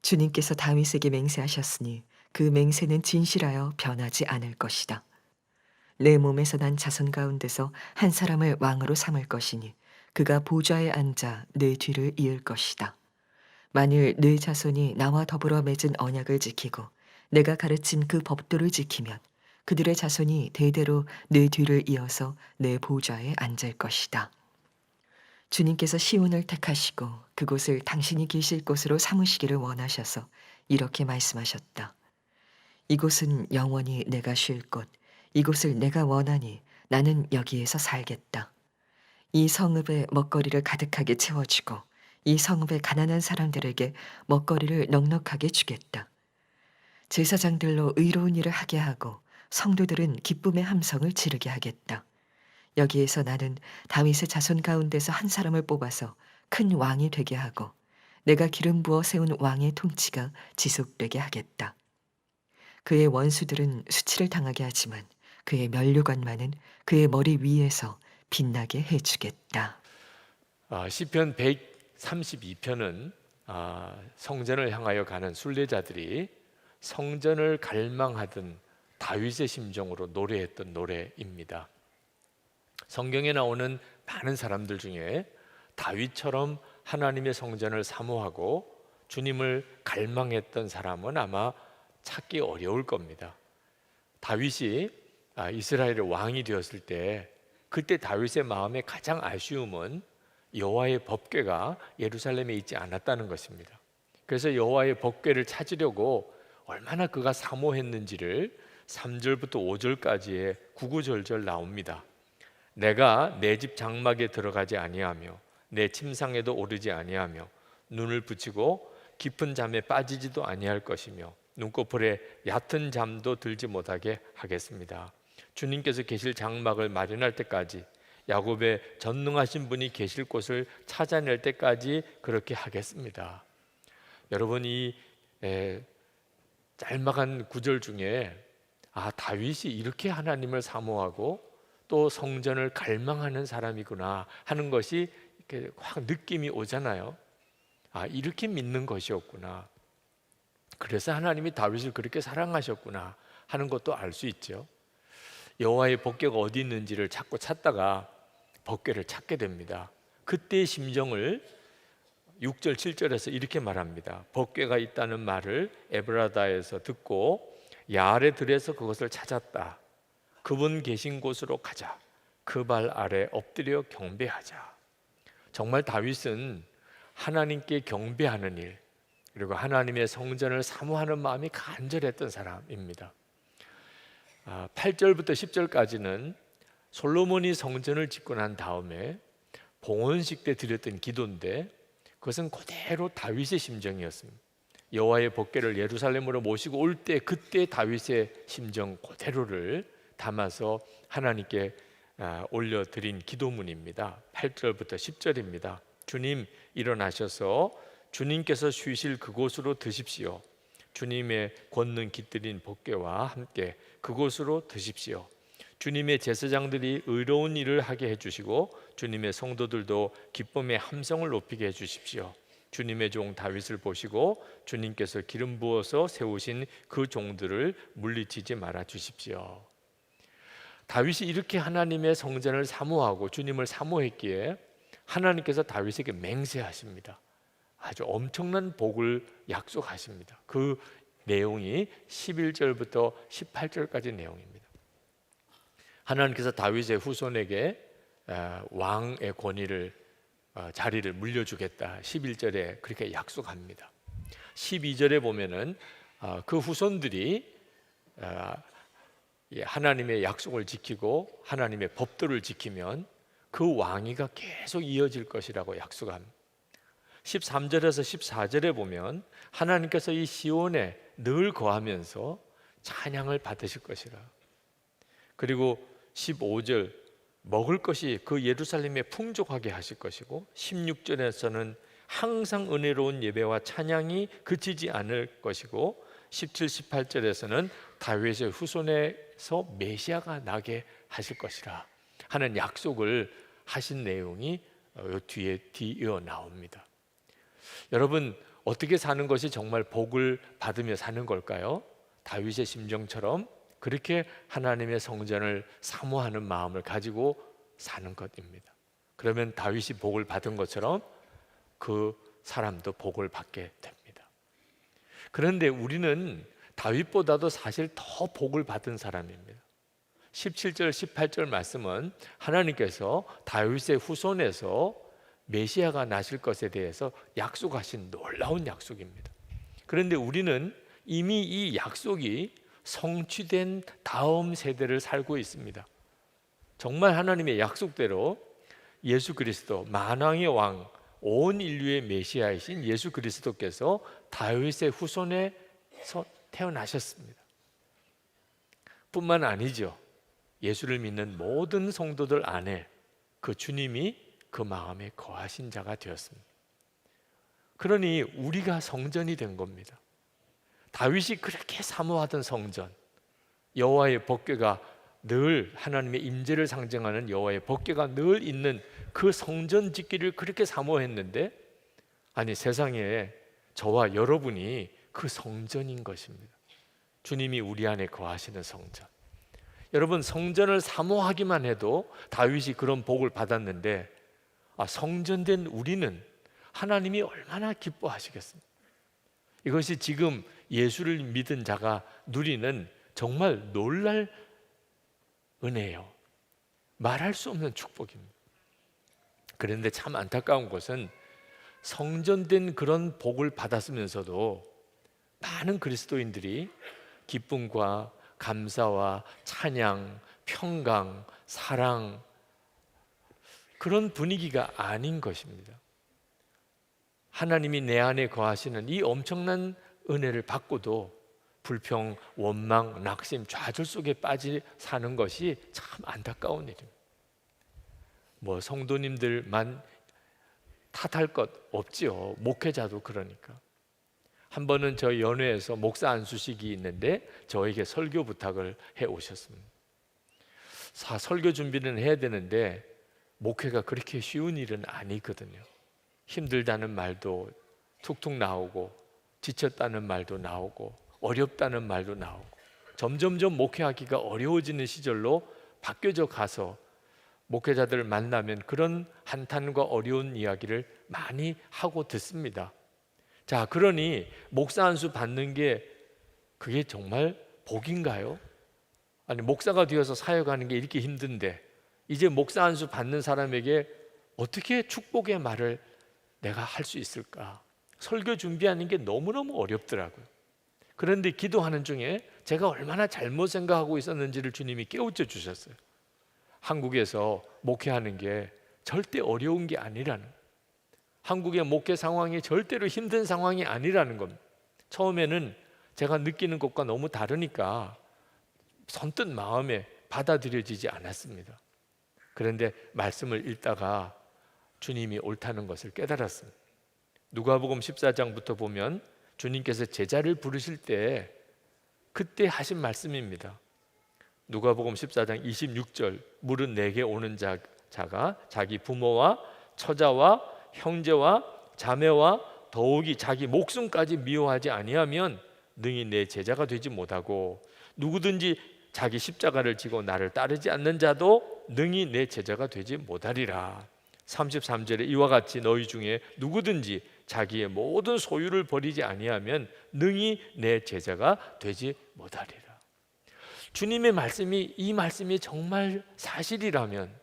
B: 주님께서 다윗에게 맹세하셨으니 그 맹세는 진실하여 변하지 않을 것이다. 내 몸에서 난 자손 가운데서 한 사람을 왕으로 삼을 것이니 그가 보좌에 앉아 내 뒤를 이을 것이다. 만일 내 자손이 나와 더불어 맺은 언약을 지키고 내가 가르친 그 법도를 지키면 그들의 자손이 대대로 내 뒤를 이어서 내 보좌에 앉을 것이다. 주님께서 시온을 택하시고 그곳을 당신이 계실 곳으로 삼으시기를 원하셔서 이렇게 말씀하셨다. 이곳은 영원히 내가 쉴 곳, 이곳을 내가 원하니 나는 여기에서 살겠다. 이 성읍에 먹거리를 가득하게 채워주고 이 성읍의 가난한 사람들에게 먹거리를 넉넉하게 주겠다. 제사장들로 의로운 일을 하게 하고 성도들은 기쁨의 함성을 지르게 하겠다. 여기에서 나는 다윗의 자손 가운데서 한 사람을 뽑아서 큰 왕이 되게 하고 내가 기름 부어 세운 왕의 통치가 지속되게 하겠다. 그의 원수들은 수치를 당하게 하지만 그의 면류관만은 그의 머리 위에서 빛나게 해주겠다.
C: 시편 132편은 성전을 향하여 가는 순례자들이 성전을 갈망하던 다윗의 심정으로 노래했던 노래입니다. 성경에 나오는 많은 사람들 중에 다윗처럼 하나님의 성전을 사모하고 주님을 갈망했던 사람은 아마 찾기 어려울 겁니다. 다윗이 이스라엘의 왕이 되었을 때 그때 다윗의 마음의 가장 아쉬움은 여호와의 법궤가 예루살렘에 있지 않았다는 것입니다. 그래서 여호와의 법궤를 찾으려고 얼마나 그가 사모했는지를 3절부터 5절까지의 구구절절 나옵니다. 내가 내 집 장막에 들어가지 아니하며 내 침상에도 오르지 아니하며 눈을 붙이고 깊은 잠에 빠지지도 아니할 것이며 눈꺼풀에 얕은 잠도 들지 못하게 하겠습니다. 주님께서 계실 장막을 마련할 때까지, 야곱의 전능하신 분이 계실 곳을 찾아낼 때까지 그렇게 하겠습니다. 여러분, 이 짤막한 구절 중에 다윗이 이렇게 하나님을 사모하고 또 성전을 갈망하는 사람이구나 하는 것이 이렇게 확 느낌이 오잖아요. 이렇게 믿는 것이었구나. 그래서 하나님이 다윗을 그렇게 사랑하셨구나 하는 것도 알 수 있죠. 여호와의 법궤가 어디 있는지를 자꾸 찾다가 법궤를 찾게 됩니다. 그때의 심정을 6절 7절에서 이렇게 말합니다. 법궤가 있다는 말을 에브라다에서 듣고 야알의 들에서 그것을 찾았다. 그분 계신 곳으로 가자. 그 발 아래 엎드려 경배하자. 정말 다윗은 하나님께 경배하는 일, 그리고 하나님의 성전을 사모하는 마음이 간절했던 사람입니다. 8절부터 10절까지는 솔로몬이 성전을 짓고 난 다음에 봉헌식 때 드렸던 기도인데 그것은 그대로 다윗의 심정이었습니다. 여호와의 법궤를 예루살렘으로 모시고 올 때 그때 다윗의 심정 그대로를 담아서 하나님께 올려드린 기도문입니다. 8절부터 10절입니다. 주님 일어나셔서 주님께서 쉬실 그곳으로 드십시오. 주님의 권능 깃들인 법궤와 함께 그곳으로 드십시오. 주님의 제사장들이 의로운 일을 하게 해주시고 주님의 성도들도 기쁨의 함성을 높이게 해주십시오. 주님의 종 다윗을 보시고 주님께서 기름 부어서 세우신 그 종들을 물리치지 말아 주십시오. 다윗이 이렇게 하나님의 성전을 사모하고 주님을 사모했기에 하나님께서 다윗에게 맹세하십니다. 아주 엄청난 복을 약속하십니다. 그 내용이 11절부터 18절까지 내용입니다. 하나님께서 다윗의 후손에게 왕의 권위를 자리를 물려주겠다. 11절에 그렇게 약속합니다. 12절에 보면은 그 후손들이 하나님의 약속을 지키고 하나님의 법도를 지키면 그 왕위가 계속 이어질 것이라고 약속합니다. 13절에서 14절에 보면 하나님께서 이 시온에 늘 거하면서 찬양을 받으실 것이라. 그리고 15절 먹을 것이 그 예루살렘에 풍족하게 하실 것이고 16절에서는 항상 은혜로운 예배와 찬양이 그치지 않을 것이고 17, 18절에서는 다윗의 후손에서 메시아가 나게 하실 것이라 하는 약속을 하신 내용이 뒤에 뒤이어 나옵니다. 여러분, 어떻게 사는 것이 정말 복을 받으며 사는 걸까요? 다윗의 심정처럼 그렇게 하나님의 성전을 사모하는 마음을 가지고 사는 것입니다. 그러면 다윗이 복을 받은 것처럼 그 사람도 복을 받게 됩니다. 그런데 우리는 다윗보다도 사실 더 복을 받은 사람입니다. 17절 18절 말씀은 하나님께서 다윗의 후손에서 메시아가 나실 것에 대해서 약속하신 놀라운 약속입니다. 그런데 우리는 이미 이 약속이 성취된 다음 세대를 살고 있습니다. 정말 하나님의 약속대로 예수 그리스도 만왕의 왕, 온 인류의 메시아이신 예수 그리스도께서 다윗의 후손에서 태어나셨습니다. 뿐만 아니죠. 예수를 믿는 모든 성도들 안에 그 주님이 그 마음에 거하신 자가 되었습니다. 그러니 우리가 성전이 된 겁니다. 다윗이 그렇게 사모하던 성전, 여호와의 법궤가 늘 하나님의 임재를 상징하는 여호와의 법궤가 늘 있는 그 성전 짓기를 그렇게 사모했는데, 아니 세상에 저와 여러분이 그 성전인 것입니다. 주님이 우리 안에 거하시는 성전. 여러분, 성전을 사모하기만 해도 다윗이 그런 복을 받았는데, 성전된 우리는 하나님이 얼마나 기뻐하시겠습니까? 이것이 지금 예수를 믿은 자가 누리는 정말 놀랄 은혜예요. 말할 수 없는 축복입니다. 그런데 참 안타까운 것은 성전된 그런 복을 받았으면서도 많은 그리스도인들이 기쁨과 감사와 찬양, 평강, 사랑, 그런 분위기가 아닌 것입니다. 하나님이 내 안에 거하시는 이 엄청난 은혜를 받고도 불평, 원망, 낙심, 좌절 속에 빠져 사는 것이 참 안타까운 일입니다. 성도님들만 탓할 것 없지요. 목회자도 그러니까. 한 번은 저희 연회에서 목사 안수식이 있는데 저에게 설교 부탁을 해 오셨습니다. 설교 준비는 해야 되는데 목회가 그렇게 쉬운 일은 아니거든요. 힘들다는 말도 툭툭 나오고, 지쳤다는 말도 나오고, 어렵다는 말도 나오고, 점점점 목회하기가 어려워지는 시절로 바뀌어져 가서 목회자들을 만나면 그런 한탄과 어려운 이야기를 많이 하고 듣습니다. 자, 그러니 목사 안수 받는 게 그게 정말 복인가요? 아니, 목사가 되어서 사역하는 게 이렇게 힘든데 이제 목사 안수 받는 사람에게 어떻게 축복의 말을 내가 할 수 있을까? 설교 준비하는 게 너무너무 어렵더라고요. 그런데 기도하는 중에 제가 얼마나 잘못 생각하고 있었는지를 주님이 깨우쳐 주셨어요. 한국에서 목회하는 게 절대 어려운 게 아니라는, 한국의 목회 상황이 절대로 힘든 상황이 아니라는 겁니다. 처음에는 제가 느끼는 것과 너무 다르니까 선뜻 마음에 받아들여지지 않았습니다. 그런데 말씀을 읽다가 주님이 옳다는 것을 깨달았습니다. 누가복음 14장부터 보면 주님께서 제자를 부르실 때 그때 하신 말씀입니다. 누가복음 14장 26절, 물은 내게 오는 자가 자기 부모와 처자와 형제와 자매와 더욱이 자기 목숨까지 미워하지 아니하면 능히 내 제자가 되지 못하고, 누구든지 자기 십자가를 지고 나를 따르지 않는 자도 능히 내 제자가 되지 못하리라. 33절에 이와 같이 너희 중에 누구든지 자기의 모든 소유를 버리지 아니하면 능히 내 제자가 되지 못하리라. 주님의 말씀이, 이 말씀이 정말 사실이라면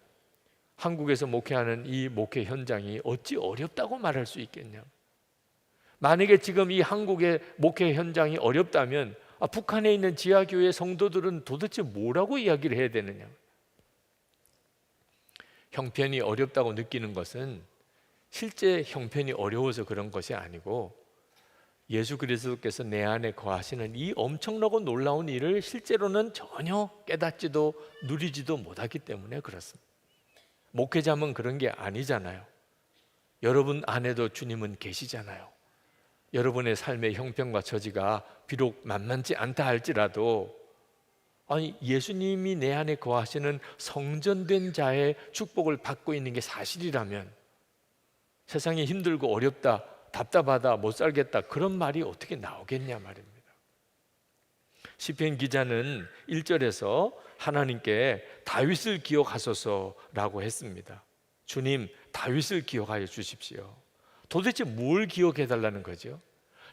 C: 한국에서 목회하는 이 목회 현장이 어찌 어렵다고 말할 수 있겠냐. 만약에 지금 이 한국의 목회 현장이 어렵다면 북한에 있는 지하교회 성도들은 도대체 뭐라고 이야기를 해야 되느냐. 형편이 어렵다고 느끼는 것은 실제 형편이 어려워서 그런 것이 아니고 예수 그리스도께서 내 안에 거하시는 이 엄청나고 놀라운 일을 실제로는 전혀 깨닫지도 누리지도 못하기 때문에 그렇습니다. 목회자면 그런 게 아니잖아요. 여러분 안에도 주님은 계시잖아요. 여러분의 삶의 형편과 처지가 비록 만만치 않다 할지라도, 아니 예수님이 내 안에 거하시는 성전된 자의 축복을 받고 있는 게 사실이라면 세상이 힘들고 어렵다, 답답하다, 못 살겠다, 그런 말이 어떻게 나오겠냐 말입니다. 시편 기자는 1절에서 하나님께 다윗을 기억하소서라고 했습니다. 주님, 다윗을 기억하여 주십시오. 도대체 뭘 기억해 달라는 거죠?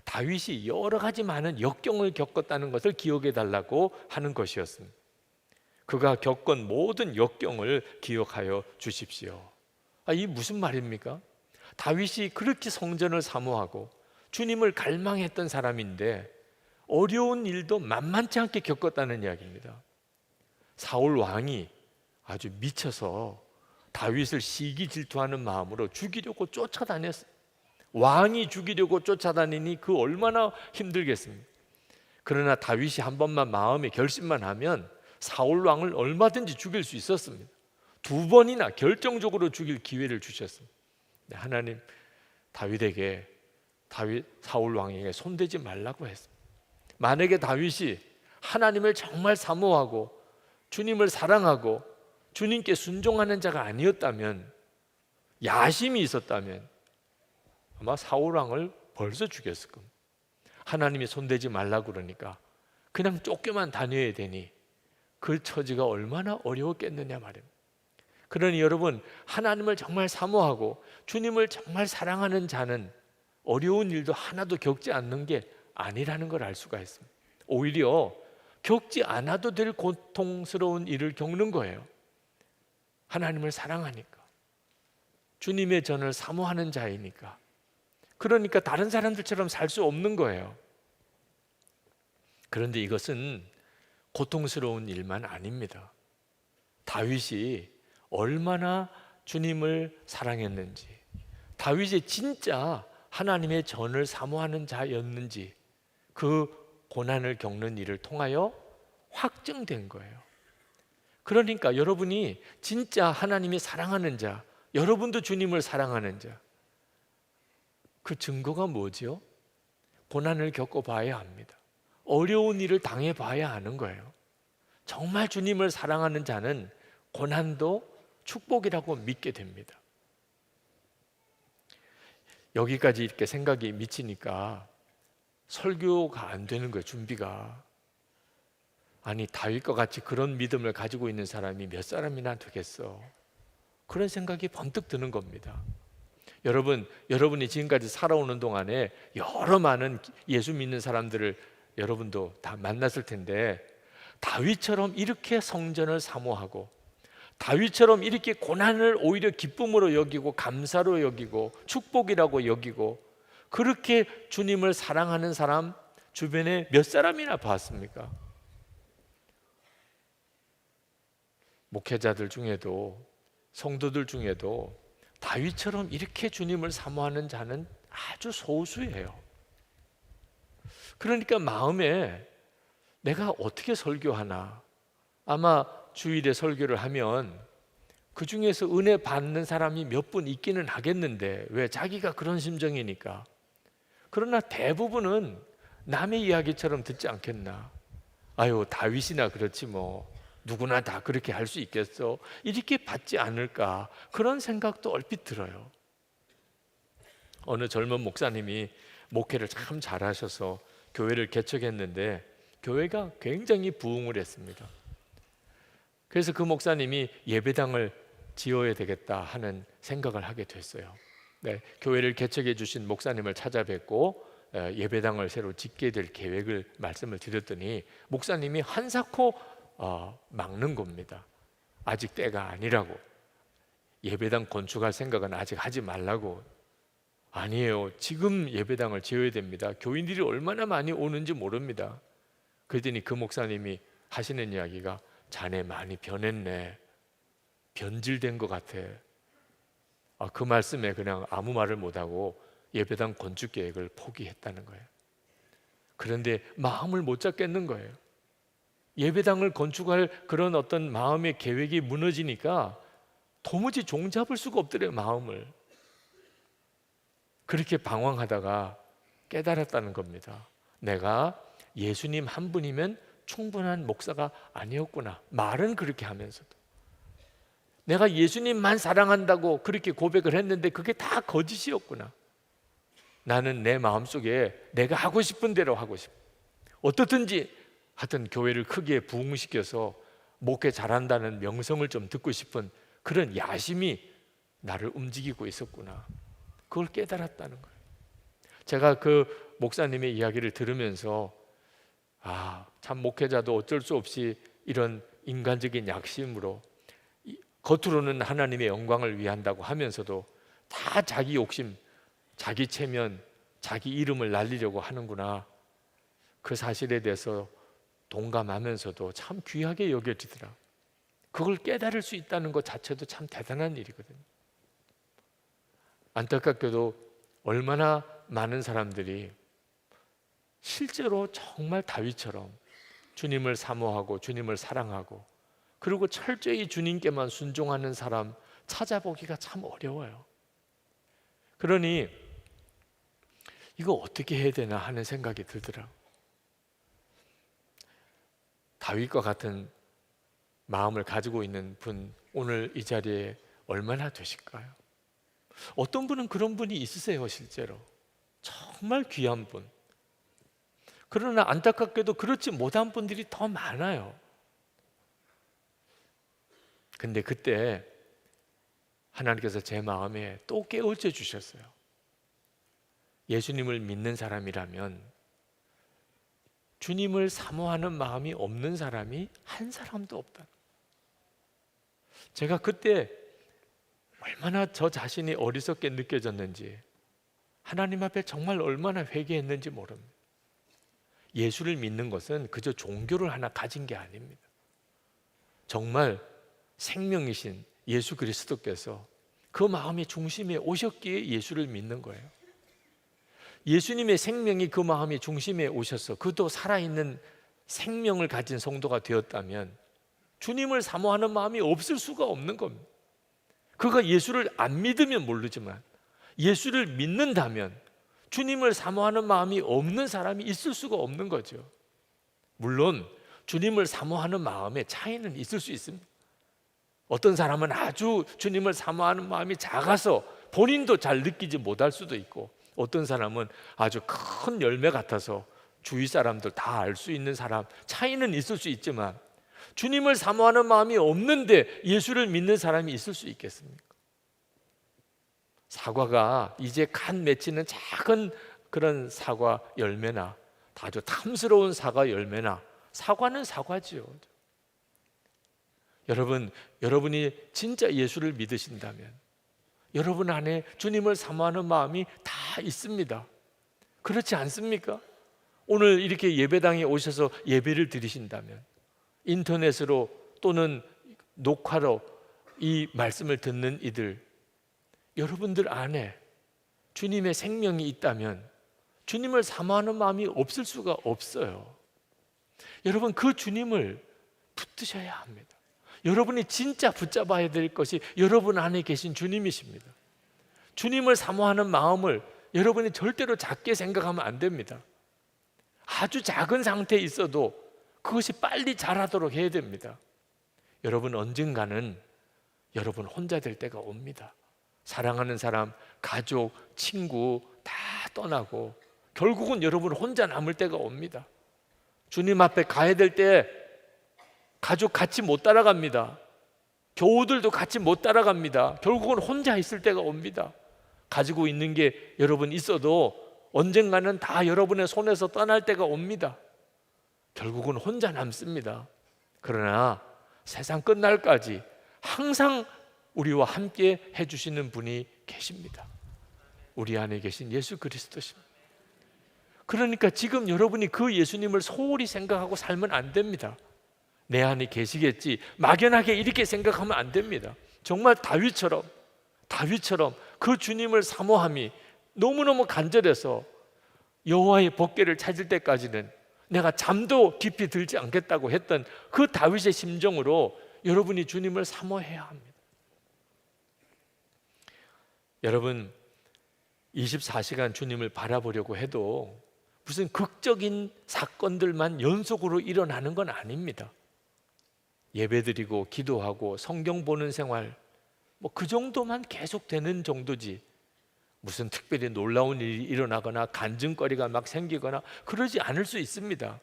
C: 다윗이 여러 가지 많은 역경을 겪었다는 것을 기억해 달라고 하는 것이었습니다. 그가 겪은 모든 역경을 기억하여 주십시오. 이 무슨 말입니까? 다윗이 그렇게 성전을 사모하고 주님을 갈망했던 사람인데 어려운 일도 만만치 않게 겪었다는 이야기입니다. 사울 왕이 아주 미쳐서 다윗을 시기 질투하는 마음으로 죽이려고 쫓아다녔어요. 왕이 죽이려고 쫓아다니니 그 얼마나 힘들겠습니까? 그러나 다윗이 한 번만 마음에 결심만 하면 사울 왕을 얼마든지 죽일 수 있었습니다. 2번이나 결정적으로 죽일 기회를 주셨습니다. 하나님 다윗에게 사울 왕에게 손대지 말라고 했습니다. 만약에 다윗이 하나님을 정말 사모하고 주님을 사랑하고 주님께 순종하는 자가 아니었다면, 야심이 있었다면 아마 사울 왕을 벌써 죽였을 겁니다. 하나님이 손대지 말라고 그러니까 그냥 쫓겨만 다녀야 되니 그 처지가 얼마나 어려웠겠느냐 말입니다. 그러니 여러분, 하나님을 정말 사모하고 주님을 정말 사랑하는 자는 어려운 일도 하나도 겪지 않는 게 아니라는 걸 알 수가 있습니다. 오히려 겪지 않아도 될 고통스러운 일을 겪는 거예요. 하나님을 사랑하니까, 주님의 전을 사모하는 자이니까. 그러니까 다른 사람들처럼 살 수 없는 거예요. 그런데 이것은 고통스러운 일만 아닙니다. 다윗이 얼마나 주님을 사랑했는지, 다윗이 진짜 하나님의 전을 사모하는 자였는지 그 고난을 겪는 일을 통하여 확증된 거예요. 그러니까 여러분이 진짜 하나님이 사랑하는 자, 여러분도 주님을 사랑하는 자, 그 증거가 뭐지요? 고난을 겪어봐야 합니다. 어려운 일을 당해봐야 하는 거예요. 정말 주님을 사랑하는 자는 고난도 축복이라고 믿게 됩니다. 여기까지 이렇게 생각이 미치니까 설교가 안 되는 거예요. 준비가. 아니, 다윗과 같이 그런 믿음을 가지고 있는 사람이 몇 사람이나 되겠어? 그런 생각이 번뜩 드는 겁니다. 여러분이 지금까지 살아오는 동안에 여러 많은 예수 믿는 사람들을 여러분도 다 만났을 텐데, 다윗처럼 이렇게 성전을 사모하고, 다윗처럼 이렇게 고난을 오히려 기쁨으로 여기고 감사로 여기고 축복이라고 여기고 그렇게 주님을 사랑하는 사람 주변에 몇 사람이나 봤습니까? 목회자들 중에도, 성도들 중에도 다윗처럼 이렇게 주님을 사모하는 자는 아주 소수예요. 그러니까 마음에 내가 어떻게 설교하나, 아마 주일에 설교를 하면 그 중에서 은혜 받는 사람이 몇 분 있기는 하겠는데, 왜? 자기가 그런 심정이니까. 그러나 대부분은 남의 이야기처럼 듣지 않겠나. 아유, 다윗이나 그렇지 뭐, 누구나 다 그렇게 할 수 있겠어, 이렇게 받지 않을까, 그런 생각도 얼핏 들어요. 어느 젊은 목사님이 목회를 참 잘하셔서 교회를 개척했는데 교회가 굉장히 부흥을 했습니다. 그래서 그 목사님이 예배당을 지어야 되겠다 하는 생각을 하게 됐어요. 네, 교회를 개척해 주신 목사님을 찾아뵙고 예배당을 새로 짓게 될 계획을 말씀을 드렸더니 목사님이 한사코 막는 겁니다. 아직 때가 아니라고, 예배당 건축할 생각은 아직 하지 말라고. 아니에요, 지금 예배당을 지어야 됩니다. 교인들이 얼마나 많이 오는지 모릅니다. 그랬더니 그 목사님이 하시는 이야기가, 자네 많이 변했네, 변질된 것 같아. 그 말씀에 그냥 아무 말을 못하고 예배당 건축 계획을 포기했다는 거예요. 그런데 마음을 못 잡겠는 거예요. 예배당을 건축할 그런 어떤 마음의 계획이 무너지니까 도무지 종잡을 수가 없더래요, 마음을. 그렇게 방황하다가 깨달았다는 겁니다. 내가 예수님 한 분이면 충분한 목사가 아니었구나. 말은 그렇게 하면서도 내가 예수님만 사랑한다고 그렇게 고백을 했는데 그게 다 거짓이었구나. 나는 내 마음속에 내가 하고 싶은 대로 하고 싶어, 어떻든지 하여튼 교회를 크게 부흥시켜서 목회 잘한다는 명성을 좀 듣고 싶은 그런 야심이 나를 움직이고 있었구나. 그걸 깨달았다는 거예요. 제가 그 목사님의 이야기를 들으면서 참 목회자도 어쩔 수 없이 이런 인간적인 약심으로 겉으로는 하나님의 영광을 위한다고 하면서도 다 자기 욕심, 자기 체면, 자기 이름을 날리려고 하는구나. 그 사실에 대해서 동감하면서도 참 귀하게 여겨지더라. 그걸 깨달을 수 있다는 것 자체도 참 대단한 일이거든요. 안타깝게도 얼마나 많은 사람들이 실제로 정말 다윗처럼 주님을 사모하고 주님을 사랑하고 그리고 철저히 주님께만 순종하는 사람 찾아보기가 참 어려워요. 그러니 이거 어떻게 해야 되나 하는 생각이 들더라고요. 다윗과 같은 마음을 가지고 있는 분 오늘 이 자리에 얼마나 되실까요? 어떤 분은 그런 분이 있으세요. 실제로 정말 귀한 분. 그러나 안타깝게도 그렇지 못한 분들이 더 많아요. 근데 그때 하나님께서 제 마음에 또 깨우쳐 주셨어요. 예수님을 믿는 사람이라면 주님을 사모하는 마음이 없는 사람이 한 사람도 없다. 제가 그때 얼마나 저 자신이 어리석게 느껴졌는지, 하나님 앞에 정말 얼마나 회개했는지 모릅니다. 예수를 믿는 것은 그저 종교를 하나 가진 게 아닙니다. 정말 생명이신 예수 그리스도께서 그 마음의 중심에 오셨기에 예수를 믿는 거예요. 예수님의 생명이 그 마음의 중심에 오셔서 그도 살아있는 생명을 가진 성도가 되었다면 주님을 사모하는 마음이 없을 수가 없는 겁니다. 그가 예수를 안 믿으면 모르지만 예수를 믿는다면 주님을 사모하는 마음이 없는 사람이 있을 수가 없는 거죠. 물론 주님을 사모하는 마음에 차이는 있을 수 있습니다. 어떤 사람은 아주 주님을 사모하는 마음이 작아서 본인도 잘 느끼지 못할 수도 있고, 어떤 사람은 아주 큰 열매 같아서 주위 사람들 다 알 수 있는 사람, 차이는 있을 수 있지만 주님을 사모하는 마음이 없는데 예수를 믿는 사람이 있을 수 있겠습니까? 사과가 이제 간 맺히는 작은 그런 사과 열매나 아주 탐스러운 사과 열매나 사과는 사과지요. 여러분이 진짜 예수를 믿으신다면 여러분 안에 주님을 사모하는 마음이 다 있습니다. 그렇지 않습니까? 오늘 이렇게 예배당에 오셔서 예배를 드리신다면, 인터넷으로 또는 녹화로 이 말씀을 듣는 이들, 여러분들 안에 주님의 생명이 있다면 주님을 사모하는 마음이 없을 수가 없어요. 여러분, 그 주님을 붙드셔야 합니다. 여러분이 진짜 붙잡아야 될 것이 여러분 안에 계신 주님이십니다. 주님을 사모하는 마음을 여러분이 절대로 작게 생각하면 안 됩니다. 아주 작은 상태에 있어도 그것이 빨리 자라도록 해야 됩니다. 여러분, 언젠가는 여러분 혼자 될 때가 옵니다. 사랑하는 사람, 가족, 친구 다 떠나고 결국은 여러분 혼자 남을 때가 옵니다. 주님 앞에 가야 될 때 가족 같이 못 따라갑니다. 교우들도 같이 못 따라갑니다. 결국은 혼자 있을 때가 옵니다. 가지고 있는 게 여러분 있어도 언젠가는 다 여러분의 손에서 떠날 때가 옵니다. 결국은 혼자 남습니다. 그러나 세상 끝날까지 항상 우리와 함께 해주시는 분이 계십니다. 우리 안에 계신 예수 그리스도십니다. 그러니까 지금 여러분이 그 예수님을 소홀히 생각하고 살면 안 됩니다. 내 안에 계시겠지 막연하게 이렇게 생각하면 안 됩니다. 정말 다윗처럼 그 주님을 사모함이 너무너무 간절해서 여호와의 법궤를 찾을 때까지는 내가 잠도 깊이 들지 않겠다고 했던 그 다윗의 심정으로 여러분이 주님을 사모해야 합니다. 여러분, 24시간 주님을 바라보려고 해도 무슨 극적인 사건들만 연속으로 일어나는 건 아닙니다. 예배드리고 기도하고 성경 보는 생활, 그 정도만 계속되는 정도지 무슨 특별히 놀라운 일이 일어나거나 간증거리가 막 생기거나 그러지 않을 수 있습니다.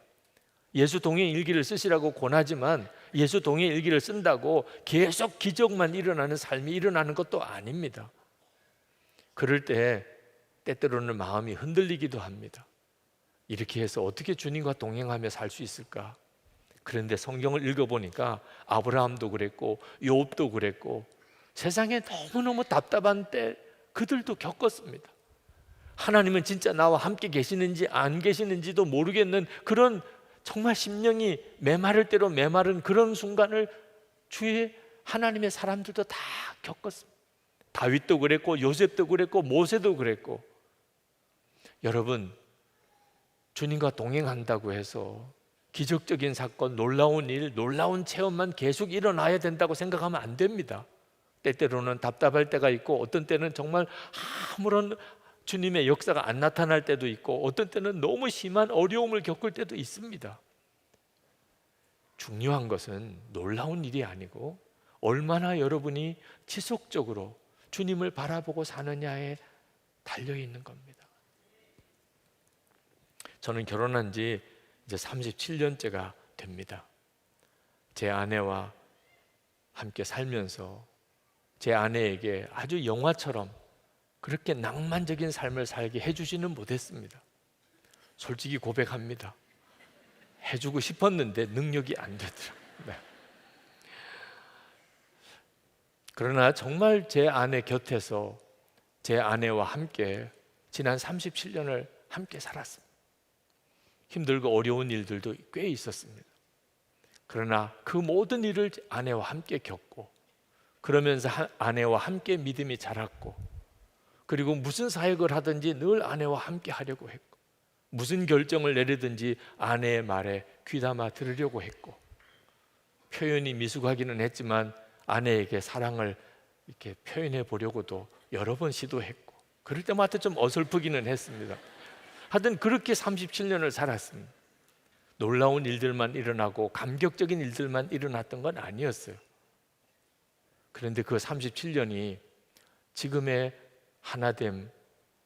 C: 예수 동행 일기를 쓰시라고 권하지만 예수 동행 일기를 쓴다고 계속 기적만 일어나는 삶이 일어나는 것도 아닙니다. 그럴 때 때때로는 마음이 흔들리기도 합니다. 이렇게 해서 어떻게 주님과 동행하며 살 수 있을까? 그런데 성경을 읽어보니까 아브라함도 그랬고 욥도 그랬고 세상에 너무너무 답답한 때 그들도 겪었습니다. 하나님은 진짜 나와 함께 계시는지 안 계시는지도 모르겠는 그런 정말 심령이 메마를 대로 메마른 그런 순간을 주의 하나님의 사람들도 다 겪었습니다. 다윗도 그랬고 요셉도 그랬고 모세도 그랬고. 여러분, 주님과 동행한다고 해서 기적적인 사건, 놀라운 일, 놀라운 체험만 계속 일어나야 된다고 생각하면 안 됩니다. 때때로는 답답할 때가 있고, 어떤 때는 정말 아무런 주님의 역사가 안 나타날 때도 있고, 어떤 때는 너무 심한 어려움을 겪을 때도 있습니다. 중요한 것은 놀라운 일이 아니고 얼마나 여러분이 지속적으로 주님을 바라보고 사느냐에 달려 있는 겁니다. 저는 결혼한 지 이제 37년째가 됩니다. 제 아내와 함께 살면서 제 아내에게 아주 영화처럼 그렇게 낭만적인 삶을 살게 해주지는 못했습니다. 솔직히 고백합니다. 해주고 싶었는데 능력이 안 되더라고요. 네. 그러나 정말 제 아내 곁에서 제 아내와 함께 지난 37년을 함께 살았습니다. 힘들고 어려운 일들도 꽤 있었습니다. 그러나 그 모든 일을 아내와 함께 겪고, 그러면서 아내와 함께 믿음이 자랐고, 그리고 무슨 사역을 하든지 늘 아내와 함께 하려고 했고, 무슨 결정을 내리든지 아내의 말에 귀담아 들으려고 했고, 표현이 미숙하기는 했지만 아내에게 사랑을 이렇게 표현해 보려고도 여러 번 시도했고, 그럴 때마다 좀 어설프기는 했습니다. 하여튼 그렇게 37년을 살았습니다. 놀라운 일들만 일어나고 감격적인 일들만 일어났던 건 아니었어요. 그런데 그 37년이 지금의 하나됨,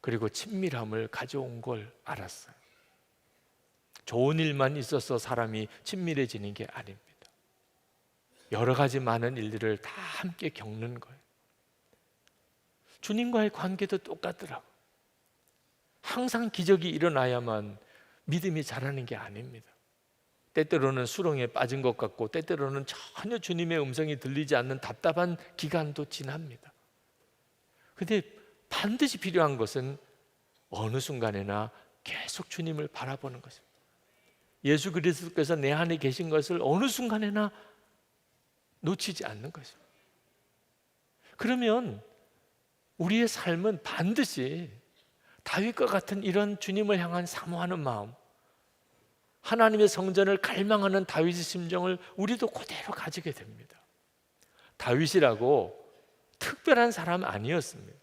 C: 그리고 친밀함을 가져온 걸 알았어요. 좋은 일만 있어서 사람이 친밀해지는 게 아닙니다. 여러 가지 많은 일들을 다 함께 겪는 거예요. 주님과의 관계도 똑같더라고요. 항상 기적이 일어나야만 믿음이 자라는 게 아닙니다. 때때로는 수렁에 빠진 것 같고, 때때로는 전혀 주님의 음성이 들리지 않는 답답한 기간도 지납니다. 그런데 반드시 필요한 것은 어느 순간에나 계속 주님을 바라보는 것입니다. 예수 그리스도께서 내 안에 계신 것을 어느 순간에나 놓치지 않는 것입니다. 그러면 우리의 삶은 반드시 다윗과 같은 이런 주님을 향한 사모하는 마음, 하나님의 성전을 갈망하는 다윗의 심정을 우리도 그대로 가지게 됩니다. 다윗이라고 특별한 사람 아니었습니다.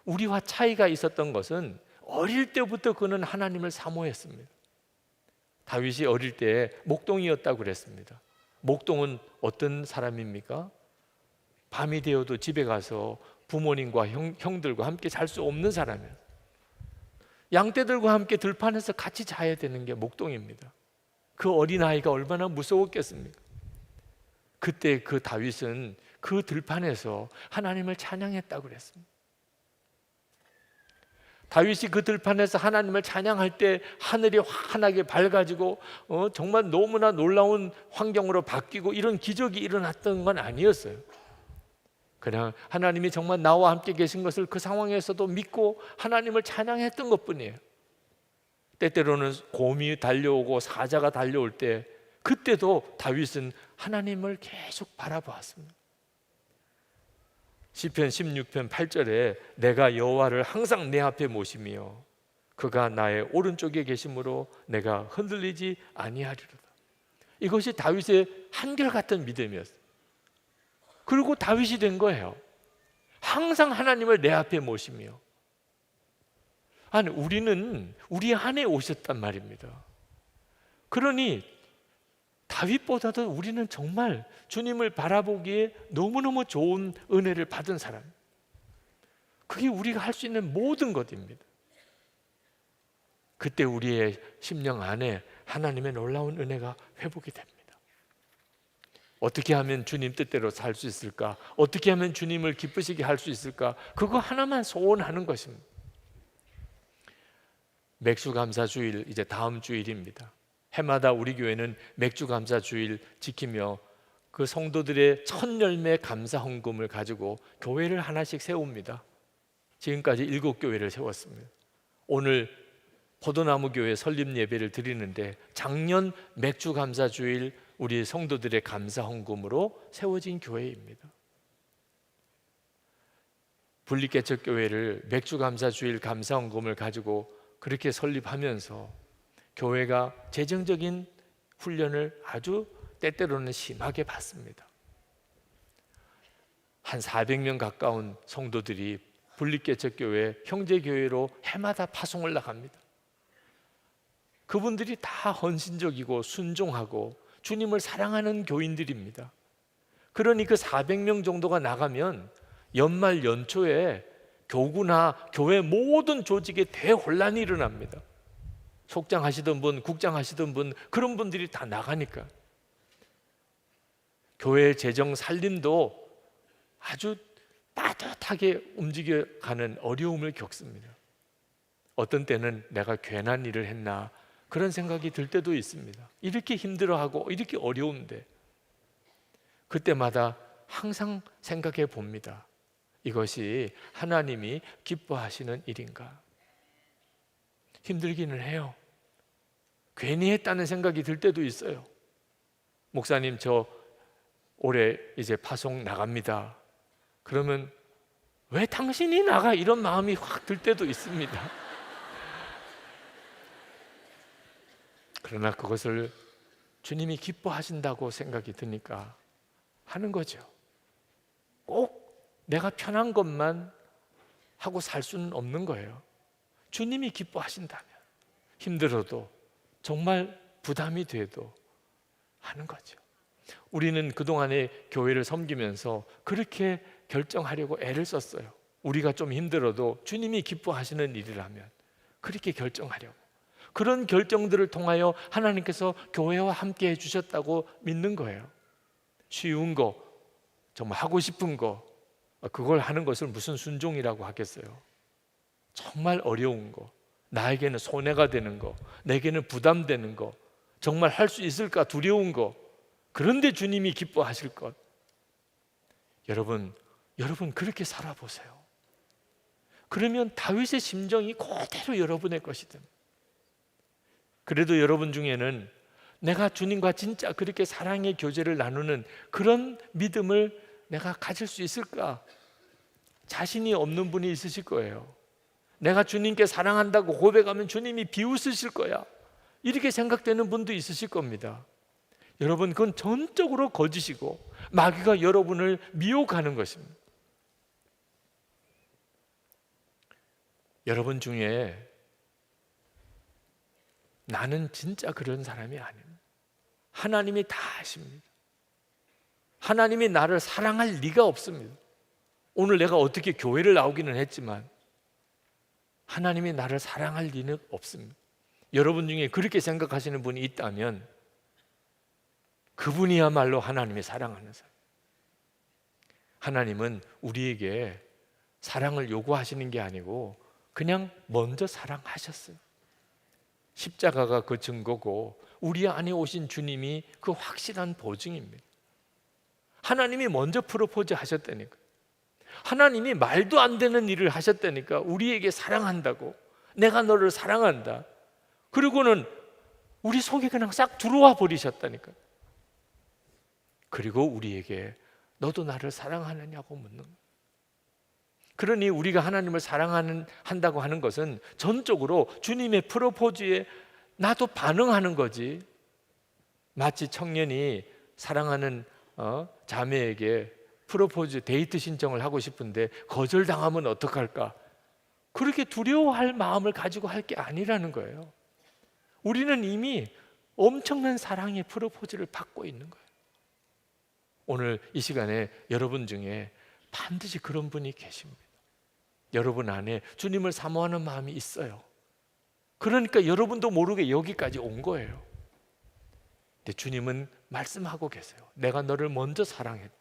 C: 우리와 차이가 있었던 것은 어릴 때부터 그는 하나님을 사모했습니다. 다윗이 어릴 때 목동이었다고 그랬습니다. 목동은 어떤 사람입니까? 밤이 되어도 집에 가서 부모님과 형들과 함께 잘 수 없는 사람이에요. 양떼들과 함께 들판에서 같이 자야 되는 게 목동입니다. 그 어린아이가 얼마나 무서웠겠습니까? 그때 그 다윗은 그 들판에서 하나님을 찬양했다고 그랬습니다. 다윗이 그 들판에서 하나님을 찬양할 때 하늘이 환하게 밝아지고 정말 너무나 놀라운 환경으로 바뀌고 이런 기적이 일어났던 건 아니었어요. 그냥 하나님이 정말 나와 함께 계신 것을 그 상황에서도 믿고 하나님을 찬양했던 것뿐이에요. 때때로는 곰이 달려오고 사자가 달려올 때 그때도 다윗은 하나님을 계속 바라보았습니다. 시편 16편 8절에 내가 여호와를 항상 내 앞에 모시며 그가 나의 오른쪽에 계심으로 내가 흔들리지 아니하리로다. 이것이 다윗의 한결같은 믿음이었어요. 그리고 다윗이 된 거예요. 항상 하나님을 내 앞에 모시며. 아니, 우리는 우리 안에 오셨단 말입니다. 그러니 다윗보다도 우리는 정말 주님을 바라보기에 너무너무 좋은 은혜를 받은 사람. 그게 우리가 할 수 있는 모든 것입니다. 그때 우리의 심령 안에 하나님의 놀라운 은혜가 회복이 됩니다. 어떻게 하면 주님 뜻대로 살 수 있을까? 어떻게 하면 주님을 기쁘시게 할 수 있을까? 그거 하나만 소원하는 것입니다. 맥주감사주일 이제 다음 주일입니다. 해마다 우리 교회는 맥주감사주일 지키며 그 성도들의 첫 열매 감사 헌금을 가지고 교회를 하나씩 세웁니다. 지금까지 7교회를 세웠습니다. 오늘 포도나무 교회 설립 예배를 드리는데 작년 맥주감사주일 우리 성도들의 감사 헌금으로 세워진 교회입니다. 분리개척 교회를 맥주 감사 주일 감사 헌금을 가지고 그렇게 설립하면서 교회가 재정적인 훈련을 아주 때때로는 심하게 받습니다. 한 400명 가까운 성도들이 분리개척 교회 형제교회로 해마다 파송을 나갑니다. 그분들이 다 헌신적이고 순종하고 주님을 사랑하는 교인들입니다. 그러니 그 400명 정도가 나가면 연말 연초에 교구나 교회 모든 조직에 대혼란이 일어납니다. 속장 하시던 분, 국장 하시던 분, 그런 분들이 다 나가니까 교회 재정 살림도 아주 빠듯하게 움직여가는 어려움을 겪습니다. 어떤 때는 내가 괜한 일을 했나 그런 생각이 들 때도 있습니다. 이렇게 힘들어하고 이렇게 어려운데 그때마다 항상 생각해 봅니다. 이것이 하나님이 기뻐하시는 일인가? 힘들기는 해요. 괜히 했다는 생각이 들 때도 있어요. 목사님, 저 올해 이제 파송 나갑니다. 그러면 왜 당신이 나가? 이런 마음이 확 들 때도 있습니다. 그러나 그것을 주님이 기뻐하신다고 생각이 드니까 하는 거죠. 꼭 내가 편한 것만 하고 살 수는 없는 거예요. 주님이 기뻐하신다면 힘들어도 정말 부담이 돼도 하는 거죠. 우리는 그동안에 교회를 섬기면서 그렇게 결정하려고 애를 썼어요. 우리가 좀 힘들어도 주님이 기뻐하시는 일이라면 그렇게 결정하려고. 그런 결정들을 통하여 하나님께서 교회와 함께 해주셨다고 믿는 거예요. 쉬운 거, 정말 하고 싶은 거, 그걸 하는 것을 무슨 순종이라고 하겠어요. 정말 어려운 거, 나에게는 손해가 되는 거, 내게는 부담되는 거, 정말 할 수 있을까 두려운 거, 그런데 주님이 기뻐하실 것. 여러분 그렇게 살아보세요. 그러면 다윗의 심정이 그대로 여러분의 것이 됩니다. 그래도 여러분 중에는 내가 주님과 진짜 그렇게 사랑의 교제를 나누는 그런 믿음을 내가 가질 수 있을까? 자신이 없는 분이 있으실 거예요. 내가 주님께 사랑한다고 고백하면 주님이 비웃으실 거야. 이렇게 생각되는 분도 있으실 겁니다. 여러분, 그건 전적으로 거짓이고 마귀가 여러분을 미혹하는 것입니다. 여러분 중에 나는 진짜 그런 사람이 아닙니다. 하나님이 다 아십니다. 하나님이 나를 사랑할 리가 없습니다. 오늘 내가 어떻게 교회를 나오기는 했지만 하나님이 나를 사랑할 리는 없습니다. 여러분 중에 그렇게 생각하시는 분이 있다면 그분이야말로 하나님이 사랑하는 사람. 하나님은 우리에게 사랑을 요구하시는 게 아니고 그냥 먼저 사랑하셨어요. 십자가가 그 증거고 우리 안에 오신 주님이 그 확실한 보증입니다. 하나님이 먼저 프로포즈 하셨다니까. 하나님이 말도 안 되는 일을 하셨다니까. 우리에게 사랑한다고, 내가 너를 사랑한다. 그리고는 우리 속에 그냥 싹 들어와 버리셨다니까. 그리고 우리에게 너도 나를 사랑하느냐고 묻는 거예요. 그러니 우리가 하나님을 사랑한다고 하는 것은 전적으로 주님의 프로포즈에 나도 반응하는 거지. 마치 청년이 사랑하는 자매에게 프로포즈 데이트 신청을 하고 싶은데 거절당하면 어떡할까? 그렇게 두려워할 마음을 가지고 할 게 아니라는 거예요. 우리는 이미 엄청난 사랑의 프로포즈를 받고 있는 거예요. 오늘 이 시간에 여러분 중에 반드시 그런 분이 계십니다. 여러분 안에 주님을 사모하는 마음이 있어요. 그러니까 여러분도 모르게 여기까지 온 거예요. 근데 주님은 말씀하고 계세요. 내가 너를 먼저 사랑했다.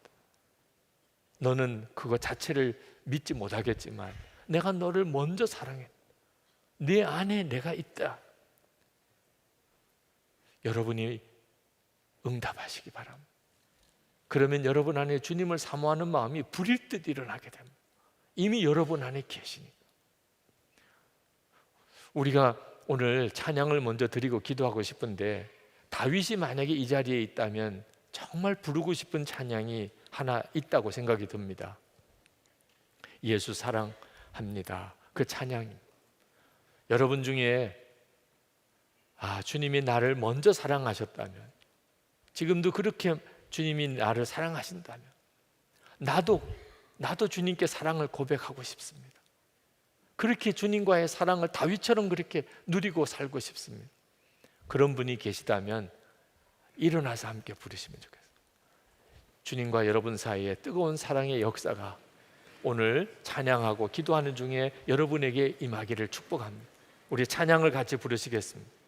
C: 너는 그거 자체를 믿지 못하겠지만 내가 너를 먼저 사랑했다. 네 안에 내가 있다. 여러분이 응답하시기 바랍니다. 그러면 여러분 안에 주님을 사모하는 마음이 불일 듯 일어나게 됩니다. 이미 여러분 안에 계시니까. 우리가 오늘 찬양을 먼저 드리고 기도하고 싶은데 다윗이 만약에 이 자리에 있다면 정말 부르고 싶은 찬양이 하나 있다고 생각이 듭니다. 예수 사랑합니다. 그 찬양. 여러분 중에 주님이 나를 먼저 사랑하셨다면, 지금도 그렇게 주님이 나를 사랑하신다면 나도 주님께 사랑을 고백하고 싶습니다. 그렇게 주님과의 사랑을 다윗처럼 그렇게 누리고 살고 싶습니다. 그런 분이 계시다면 일어나서 함께 부르시면 좋겠어요. 주님과 여러분 사이에 뜨거운 사랑의 역사가 오늘 찬양하고 기도하는 중에 여러분에게 임하기를 축복합니다. 우리 찬양을 같이 부르시겠습니다.